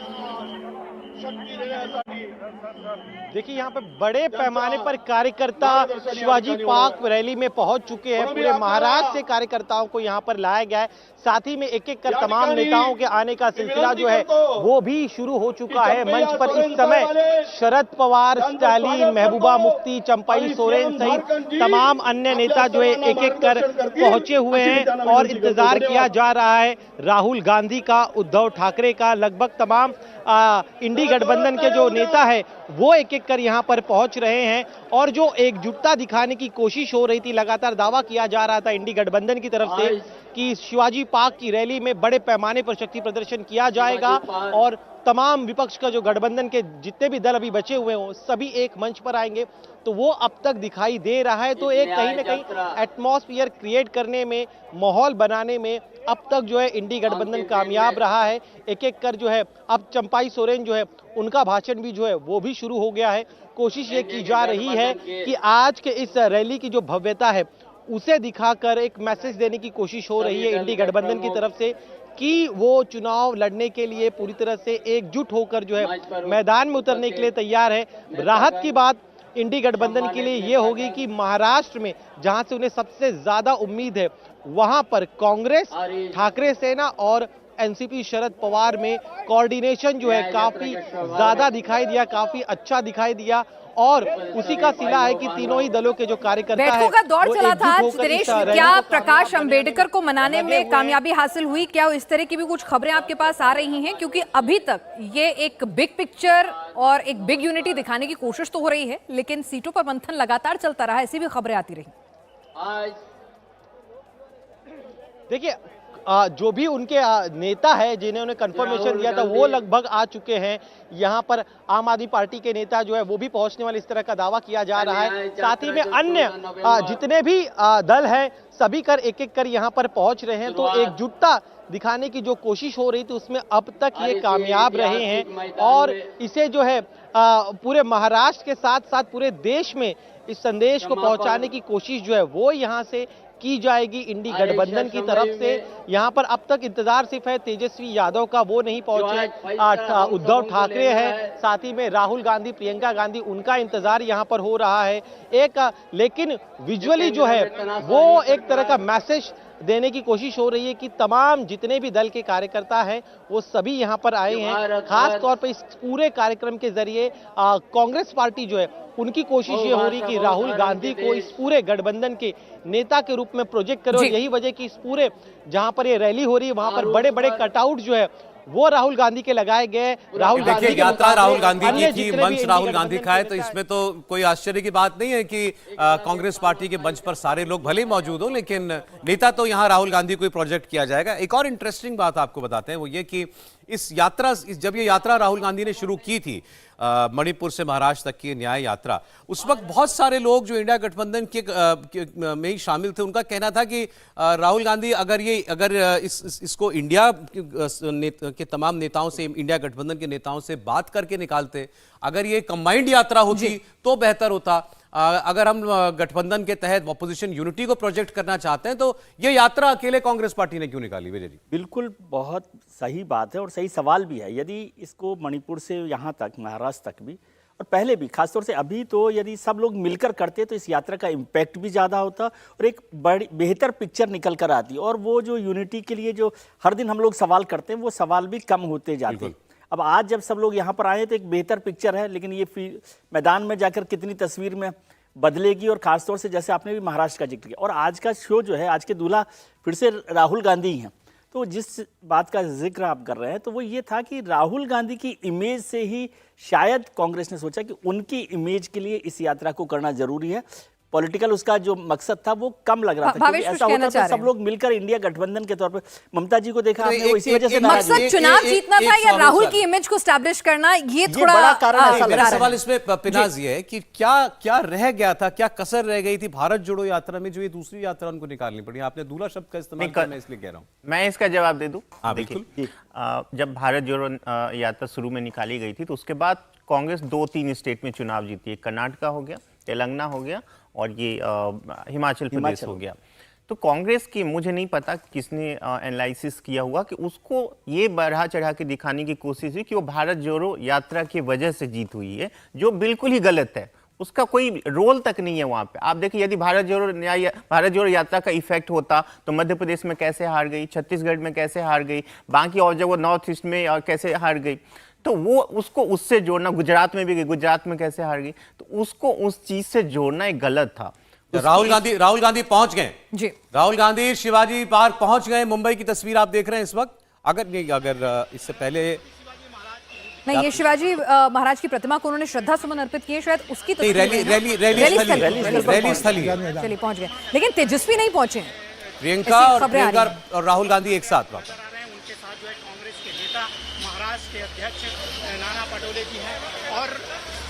देखिए, यहाँ पे बड़े पैमाने पर कार्यकर्ता शिवाजी पार्क रैली में पहुंच चुके हैं। पूरे महाराष्ट्र से कार्यकर्ताओं को यहाँ पर लाया गया है। साथ ही में एक एक कर तमाम नेताओं के आने का सिलसिला जो है वो भी शुरू हो चुका है। मंच पर इस समय शरद पवार, स्टालिन, महबूबा मुफ्ती, चंपाई सोरेन सहित तमाम अन्य नेता जो है एक एक कर पहुंचे हुए हैं, और इंतजार किया जा रहा है राहुल गांधी का, उद्धव ठाकरे का। लगभग तमाम इंडी गठबंधन के जो नेता है वो एक एक कर यहाँ पर पहुंच रहे हैं, और जो एकजुटता दिखाने की कोशिश हो रही थी, लगातार दावा किया जा रहा था इंडी गठबंधन की तरफ से कि शिवाजी पार्क की रैली में बड़े पैमाने पर शक्ति प्रदर्शन किया जाएगा और तमाम विपक्ष का जो गठबंधन के जितने भी दल अभी बचे हुए हों सभी एक मंच पर आएंगे, तो वो अब तक दिखाई दे रहा है। तो एक कहीं ना कहीं एटमॉस्फेयर क्रिएट करने में, माहौल बनाने में अब तक जो है इंडी गठबंधन कामयाब रहा है। एक एक कर जो है अब चंपाई सोरेन जो है उनका भाषण भी जो है वो भी शुरू हो गया है। कोशिश ये की जा रही है कि आज के इस रैली की जो भव्यता है उसे दिखाकर एक मैसेज देने की कोशिश हो रही है इंडी गठबंधन की तरफ से कि वो चुनाव लड़ने के लिए पूरी तरह से एकजुट होकर जो है मैदान में उतरने के लिए तैयार है। राहत की बात इंडी गठबंधन के लिए ये होगी कि महाराष्ट्र में जहां से उन्हें सबसे ज्यादा उम्मीद है वहां पर कांग्रेस, ठाकरे सेना और एनसीपी शरद पवार में कोऑर्डिनेशन जो है काफी ज्यादा दिखाई दिया, काफी अच्छा दिखाई दिया और उसी का सिला है कि तीनों ही दलों के जो कार्यकर्ता बैठकों का दौर चला था आज दिनेश, क्या प्रकाश अंबेडकर को मनाने में कामयाबी हासिल हुई? क्या इस तरह की भी कुछ खबरें आपके पास आ रही हैं? क्योंकि अभी तक ये एक बिग पिक्चर और एक बिग यूनिटी दिखाने की कोशिश तो हो रही है, लेकिन सीटों पर मंथन लगातार चलता रहा, ऐसी भी खबरें आती रही। देखिए जो भी उनके नेता है जिन्हें उन्हें कंफर्मेशन दिया था वो लगभग आ चुके हैं। यहाँ पर आम आदमी पार्टी के नेता जो है वो भी पहुंचने वाले, इस तरह का दावा किया जा रहा है। साथ ही में अन्य जितने भी दल हैं सभी कर एक एक कर यहाँ पर पहुंच रहे हैं। तो एकजुटता दिखाने की जो कोशिश हो रही थी उसमें अब तक ये कामयाब रहे हैं और इसे जो है पूरे महाराष्ट्र के साथ साथ पूरे देश में इस संदेश को पहुंचाने की कोशिश जो है वो यहाँ से की जाएगी इंडी गठबंधन की तरफ से। यहाँ पर अब तक इंतजार सिर्फ है तेजस्वी यादव का, वो नहीं पहुंचे। उद्धव ठाकरे है, साथ ही में राहुल गांधी, प्रियंका गांधी, उनका इंतजार यहाँ पर हो रहा है। लेकिन विजुअली जो है वो एक तरह का मैसेज देने की कोशिश हो रही है कि तमाम जितने भी दल के कार्यकर्ता हैं वो सभी यहाँ पर आए हैं। खास तौर पर इस पूरे कार्यक्रम के जरिए कांग्रेस पार्टी जो है उनकी कोशिश ये हो रही कि राहुल गांधी को इस पूरे गठबंधन के नेता के रूप में प्रोजेक्ट करो। यही वजह कि इस पूरे जहां पर ये रैली हो रही है वहां पर बड़े बड़े कटआउट जो है वो राहुल गांधी के लगाए गए। राहुल गांधी की यात्रा राहुल गांधी की थी, मंच राहुल गांधी का है, तो इसमें तो कोई आश्चर्य की बात नहीं है कि कांग्रेस पार्टी के मंच पर सारे लोग भले ही मौजूद हो, लेकिन नेता तो यहाँ राहुल गांधी को प्रोजेक्ट किया जाएगा। एक और इंटरेस्टिंग बात आपको बताते हैं, वो ये कि जब ये यात्रा राहुल गांधी ने शुरू की थी मणिपुर से महाराष्ट्र तक की न्याय यात्रा, उस वक्त बहुत सारे लोग जो इंडिया गठबंधन के में ही शामिल थे उनका कहना था कि राहुल गांधी अगर इसको इंडिया के तमाम नेताओं से, इंडिया गठबंधन के नेताओं से बात करके निकालते, अगर ये कंबाइंड यात्रा होती तो बेहतर होता। अगर हम गठबंधन के तहत ऑपोजिशन यूनिटी को प्रोजेक्ट करना चाहते हैं तो ये यात्रा अकेले कांग्रेस पार्टी ने क्यों निकाली? विजय जी, बिल्कुल बहुत सही बात है और सही सवाल भी है। यदि इसको मणिपुर से यहाँ तक, महाराष्ट्र तक भी और पहले भी, खासतौर से अभी तो यदि सब लोग मिलकर करते तो इस यात्रा का इम्पैक्ट भी ज़्यादा होता और एक बड़ी बेहतर पिक्चर निकल कर आती और वो जो यूनिटी के लिए जो हर दिन हम लोग सवाल करते हैं वो सवाल भी कम होते जाते। अब आज जब सब लोग यहाँ पर आए तो एक बेहतर पिक्चर है, लेकिन ये मैदान में जाकर कितनी तस्वीर में बदलेगी और खासतौर से जैसे आपने भी महाराष्ट्र का जिक्र किया और आज का शो जो है, आज के दूल्हा फिर से राहुल गांधी हैं। तो जिस बात का जिक्र आप कर रहे हैं तो वो ये था कि राहुल गांधी की इमेज से ही शायद कांग्रेस ने सोचा कि उनकी इमेज के लिए इस यात्रा को करना जरूरी है। पॉलिटिकल उसका जो मकसद था वो कम लग रहा था, क्योंकि ऐसा होता तो सब लोग मिलकर इंडिया गठबंधन के तौर पर, ममता जी को देखा आपने, वो इसी वजह से मकसद चुनाव जीतना था या राहुल की इमेज को स्टैब्लिश करना, ये थोड़ा बड़ा कारण। मेरा सवाल इसमें पिनाज ये है कि क्या रह गया था, क्या कसर रह गई थी भारत जोड़ो यात्रा में जो ये दूसरी यात्रा उनको निकालनी पड़ी? आपने दूल्हा शब्द का इस्तेमाल किया, मैं इसलिए कह रहा हूँ। मैं इसका जवाब दे दूं। बिल्कुल। जब भारत जोड़ो यात्रा शुरू में निकाली गई थी तो उसके बाद कांग्रेस 2-3 स्टेट में चुनाव जीती है। कर्नाटका हो गया, तेलंगाना हो गया और ये हिमाचल प्रदेश हो गया। तो कांग्रेस की, मुझे नहीं पता किसने एनालिसिस किया हुआ कि उसको ये बढ़ा चढ़ा के दिखाने की कोशिश हुई कि वो भारत जोड़ो यात्रा की वजह से जीत हुई है, जो बिल्कुल ही गलत है। उसका कोई रोल तक नहीं है वहां पे। आप देखिए, यदि भारत जोड़ो यात्रा का इफेक्ट होता तो मध्य प्रदेश में कैसे हार गई, छत्तीसगढ़ में कैसे हार गई, बाकी और जगह नॉर्थ ईस्ट में कैसे हार गई, तो वो उसको उससे जोड़ना, गुजरात में भी गई, गुजरात में कैसे हार गई, तो उसको उस चीज से जोड़ना एक गलत था। राहुल गांधी पहुंच गए जी। राहुल गांधी शिवाजी पार्क पहुंच गए। मुंबई की तस्वीर आप देख रहे हैं इस वक्त। अगर इससे पहले नहीं, ये शिवाजी महाराज की प्रतिमा को उन्होंने श्रद्धा सुमन अर्पित किए, शायद उसकी रैली स्थली चलिए पहुंच गए, लेकिन तेजस्वी नहीं पहुंचे। प्रियंका ऐसी और खबरें आ रही प्रियंका हैं। और राहुल गांधी एक साथ वहां पर। आ रहे हैं उनके साथ जो है कांग्रेस के नेता महाराष्ट्र के अध्यक्ष नाना पटोले जी हैं और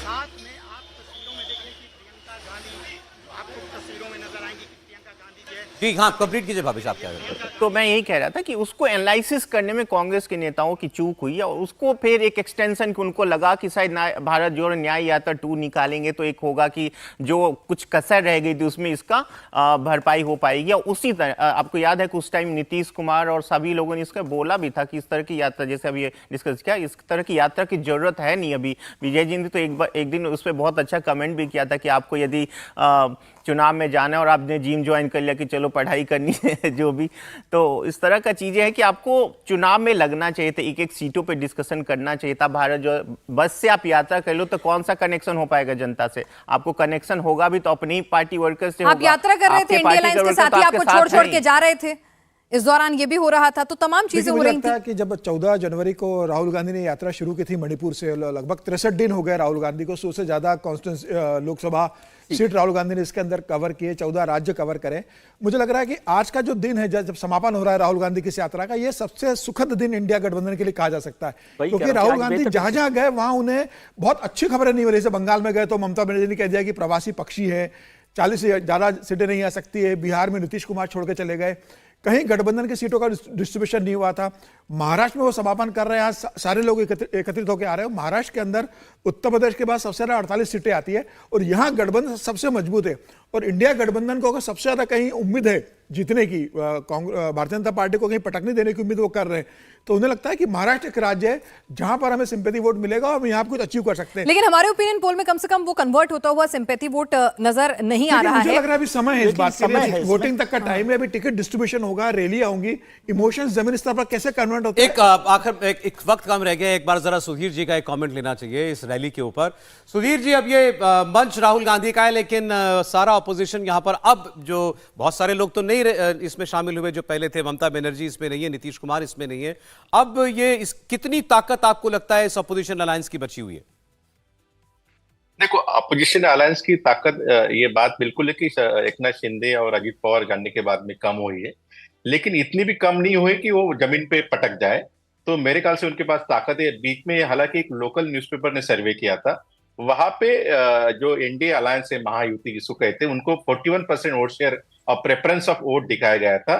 साथ में आप तस्वीरों में देखें कि प्रियंका गांधी आपको तस्वीरों में नजर आएंगी कि प्रियंका गांधी जो है जी हाँ, कंप्लीट कीजिए भावेश, आप क्या कह रहे हैं? तो मैं यही कह रहा था कि उसको एनालिसिस करने में कांग्रेस के नेताओं की चूक हुई है और उसको फिर एक एक्सटेंशन कि उनको लगा कि शायद भारत जोड़ो न्याय यात्रा 2 निकालेंगे तो एक होगा कि जो कुछ कसर रह गई थी उसमें इसका भरपाई हो पाएगी। और उसी तरह आपको याद है कि उस टाइम नीतीश कुमार और सभी लोगों ने इसका बोला भी था कि इस तरह की यात्रा, जैसे अभी डिस्कस किया, इस तरह की यात्रा की जरूरत है नहीं अभी। विजय जी ने तो एक दिन उस पर बहुत अच्छा कमेंट भी किया था कि आपको यदि चुनाव में जाना है और आपने जिम ज्वाइन कर लिया कि चलो पढ़ाई करनी है जो भी, तो इस तरह का चीजें हैं कि आपको चुनाव में लगना चाहिए था, एक एक सीटों पे डिस्कशन करना चाहिए था। भारत जो बस से आप यात्रा कर लो तो कौन सा कनेक्शन हो पाएगा जनता से? आपको कनेक्शन होगा भी तो अपनी ही पार्टी वर्कर से आप होगा। यात्रा कर रहे थे, आपके इंडिया पार्टी अलायंस के वर्कर साथ तो ही आपके आपको साथ छोड़ छोड़ हैं के ही। जा रहे थे, इस दौरान ये भी हो रहा था, तो तमाम चीजें देखिए, हो मुझे रही लगता थी। है कि जब 14 जनवरी को राहुल गांधी ने यात्रा शुरू की थी मणिपुर से, लगभग 63 दिन हो गए राहुल गांधी को, 100 से ज्यादा कॉन्स्टिट्यूंसी लोकसभा सीट राहुल गांधी ने इसके अंदर कवर किए, 14 राज्य कवर करे। मुझे लग रहा है कि आज का जो दिन है जब समापन हो रहा है राहुल गांधी की इस यात्रा का, ये सबसे सुखद दिन इंडिया गठबंधन के लिए कहा जा सकता है, वही क्योंकि कह रहा हूं राहुल कि आज गांधी बेहतर जहां जहां गए वहां उन्हें बहुत अच्छी खबरें नहीं मिली। जैसे बंगाल में गए तो ममता बनर्जी ने कह दिया कि प्रवासी पक्षी है, 40 से ज्यादा सीटें नहीं आ सकती है। बिहार में नीतीश कुमार छोड़ के चले गए, कहीं गठबंधन की सीटों का डिस्ट्रीब्यूशन नहीं हुआ था। महाराष्ट्र में वो समापन कर रहे हैं, आज सारे लोग एकत्रित होकर आ रहे हैं। महाराष्ट्र के अंदर उत्तर प्रदेश के बाद सबसे ज्यादा 48 सीटें आती है और यहाँ गठबंधन सबसे मजबूत है। और इंडिया गठबंधन को अगर सबसे ज्यादा कहीं उम्मीद है जीतने की, भारतीय जनता पार्टी को कहीं पटकने देने की उम्मीद वो कर रहे हैं, तो उन्हें लगता है कि महाराष्ट्र एक राज्य है जहां पर हमें सिंपैथी वोट मिलेगा और हम यहाँ कुछ अचीव कर सकते हैं। लेकिन हमारे ओपिनियन पोल में कम से कम वो कन्वर्ट होता हुआ सिंपैथी वोट नजर नहीं आ रहा मुझे है। लग रहा है अभी समय है इस लेकिन बात के समय लिए, है इसमें। वोटिंग तक का टाइम है, अभी टिकट डिस्ट्रीब्यूशन होगा, रैलियां होंगी, इमोशंस जमीन स्तर पर कैसे कन्वर्ट होते एक आखिर एक वक्त कम रह गया, एक बार जरा सुधीर जी का एक कमेंट लेना चाहिए इस रैली के ऊपर। सुधीर जी, अब ये मंच राहुल गांधी का है, लेकिन सारा ऑपोजिशन यहां पर, अब जो बहुत सारे लोग तो नहीं इसमें शामिल हुए जो पहले थे, ममता बनर्जी इसमें नहीं है, नीतीश कुमार इसमें नहीं है, अब ये कितनी ताकत आपको लगता है इस अपोजिशन अलायंस की बची हुई है? देखो, अपोजिशन अलायंस की ताकत, ये बात बिल्कुल है कि एकनाथ शिंदे और अजित पवार जाने के बाद में कम हुई है, लेकिन इतनी भी कम नहीं हुई कि वो जमीन पे पटक जाए। तो मेरे ख्याल से उनके पास ताकत है। बीच में हालांकि एक लोकल न्यूज़पेपर ने सर्वे किया था, वहां पे जो एनडीए अलायंस है, महायुति जिसको कहते हैं, उनको 41% वोट शेयर और प्रेफरेंस ऑफ वोट दिखाया गया था,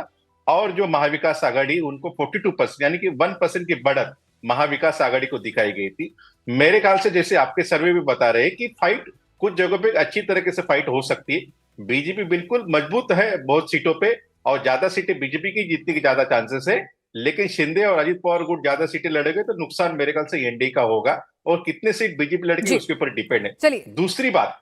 और जो महाविकास आघाड़ी उनको 42%, यानी कि 1% की बढ़त महाविकास आघाड़ी को दिखाई गई थी। मेरे ख्याल से जैसे आपके सर्वे भी बता रहे हैं कि फाइट कुछ जगहों पे अच्छी तरीके से फाइट हो सकती है। बीजेपी बिल्कुल मजबूत है बहुत सीटों पे, और ज्यादा सीटें बीजेपी की जीतने की ज्यादा चांसेस है, लेकिन शिंदे और अजित पवार गुट ज्यादा सीटें लड़ेंगे तो नुकसान मेरे ख्याल से एनडीए का होगा, और कितने सीट बीजेपी लड़ेगी उसके ऊपर डिपेंड है। चलिए, दूसरी बात,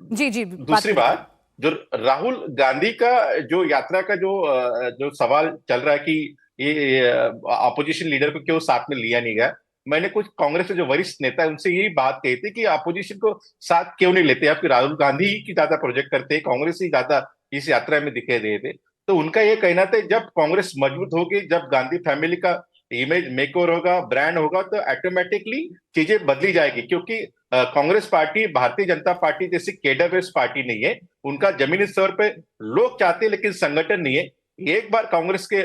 जी दूसरी बात, जो राहुल गांधी का जो यात्रा का जो सवाल चल रहा है कि ये अपोजिशन लीडर को क्यों साथ में लिया नहीं गया, मैंने कुछ कांग्रेस के जो वरिष्ठ नेता है उनसे यही बात कही थी कि अपोजिशन को साथ क्यों नहीं लेते, आपकी राहुल गांधी ही की ज्यादा प्रोजेक्ट करते, कांग्रेस ही ज्यादा इस यात्रा में दिखाई दे थे। तो उनका ये कहना था जब कांग्रेस मजबूत होगी, जब गांधी फैमिली का इमेज मेकओवर होगा, ब्रांड होगा, तो ऑटोमेटिकली चीजें बदली जाएगी, क्योंकि कांग्रेस पार्टी भारतीय जनता पार्टी जैसी केडर बेस्ड पार्टी नहीं है। उनका जमीनी स्तर पे लोग चाहते हैं लेकिन संगठन नहीं है। एक बार कांग्रेस के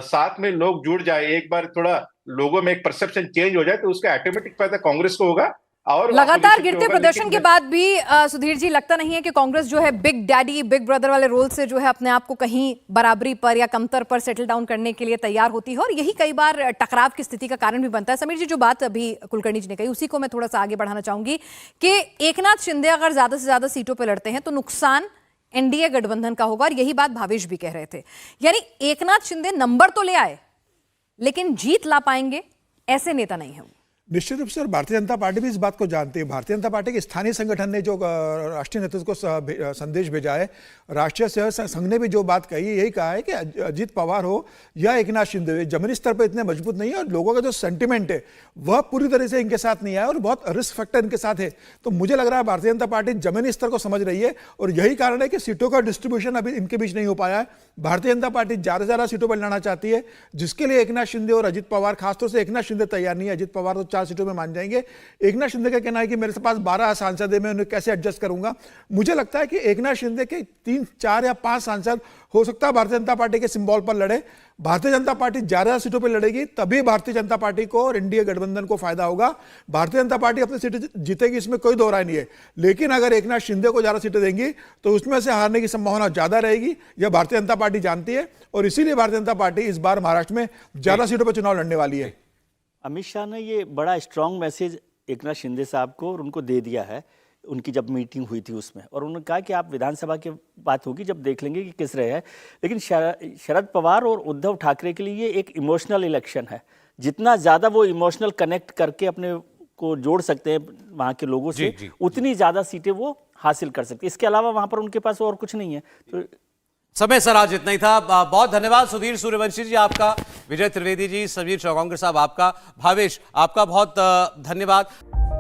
साथ में लोग जुड़ जाए, एक बार थोड़ा लोगों में एक परसेप्शन चेंज हो जाए, तो उसका ऑटोमेटिक फायदा कांग्रेस को होगा। और लगातार गिरते प्रदर्शन के बाद भी सुधीर जी, लगता नहीं है कि कांग्रेस जो है बिग डैडी बिग ब्रदर वाले रोल से जो है अपने आप को कहीं बराबरी पर या कमतर पर सेटल डाउन करने के लिए तैयार होती है, और यही कई बार टकराव की स्थिति का कारण भी बनता है। समीर जी, जो बात अभी कुलकर्णी जी ने कही उसी को मैं थोड़ा सा आगे बढ़ाना चाहूंगी कि एकनाथ शिंदे अगर ज्यादा से ज्यादा सीटों पर लड़ते हैं तो नुकसान एनडीए गठबंधन का होगा, और यही बात भावेश भी कह रहे थे। यानी एकनाथ शिंदे नंबर तो ले आए लेकिन जीत ला पाएंगे ऐसे नेता नहीं है वो। निश्चित रूप से, और भारतीय जनता पार्टी भी इस बात को जानती है। भारतीय जनता पार्टी के स्थानीय संगठन ने जो राष्ट्रीय नेतृत्व को संदेश भेजा है, राष्ट्रीय सेवा संघ ने भी जो बात कही, यही कहा है कि अजित पवार हो या एकनाथ शिंदे, जमीनी स्तर पर इतने मजबूत नहीं है, और लोगों का जो सेंटिमेंट है वह पूरी तरह से इनके साथ नहीं आया, और बहुत रिस्क फैक्टर इनके साथ है। तो मुझे लग रहा है भारतीय जनता पार्टी जमीनी स्तर को समझ रही है, और यही कारण है कि सीटों का डिस्ट्रीब्यूशन अभी इनके बीच नहीं हो पाया है। भारतीय जनता पार्टी ज्यादा से ज्यादा सीटों पर लड़ना चाहती है, जिसके लिए एकनाथ शिंदे और अजित पवार, खासतौर से एकनाथ शिंदे तैयार नहीं है। अजित पवार तो ज्यादा सीटों में मान जाएंगे। एकनाथ शिंदे का कहना है कि मेरे पास 12 सांसद है, मैं उन्हें कैसे एडजस्ट करूंगा। मुझे लगता है कि एकनाथ शिंदे के 3, 4 या 5 सांसद हो सकता है भारतीय जनता पार्टी के सिंबल पर लड़े। भारतीय जनता पार्टी ज्यादा सीटों पर लड़ेगी तभी भारतीय जनता पार्टी को और एनडीए गठबंधन को फायदा होगा। भारतीय जनता पार्टी अपनी सीटें जीतेगी, इसमें कोई दो राय नहीं है, लेकिन अगर एकनाथ शिंदे को ज्यादा सीटें देंगी तो उसमें से हारने की संभावना ज्यादा रहेगी। यह भारतीय जनता पार्टी जानती है और इसीलिए भारतीय जनता पार्टी इस बार महाराष्ट्र में ज्यादा सीटों पर चुनाव लड़ने वाली है। अमित शाह ने ये बड़ा स्ट्रांग मैसेज एकनाथ शिंदे साहब को और उनको दे दिया है उनकी जब मीटिंग हुई थी उसमें, और उन्होंने कहा कि आप विधानसभा की बात होगी जब देख लेंगे कि किस रहे हैं। लेकिन शरद पवार और उद्धव ठाकरे के लिए ये एक इमोशनल इलेक्शन है। जितना ज़्यादा वो इमोशनल कनेक्ट करके अपने को जोड़ सकते हैं वहाँ के लोगों से, उतनी ज़्यादा सीटें वो हासिल कर सकते हैं। इसके अलावा वहाँ पर उनके पास और कुछ नहीं है। तो समय सर आज इतना ही था। बहुत धन्यवाद सुधीर सूर्यवंशी जी आपका, विजय त्रिवेदी जी, समीर चौगांकर साहब आपका, भावेश आपका बहुत धन्यवाद।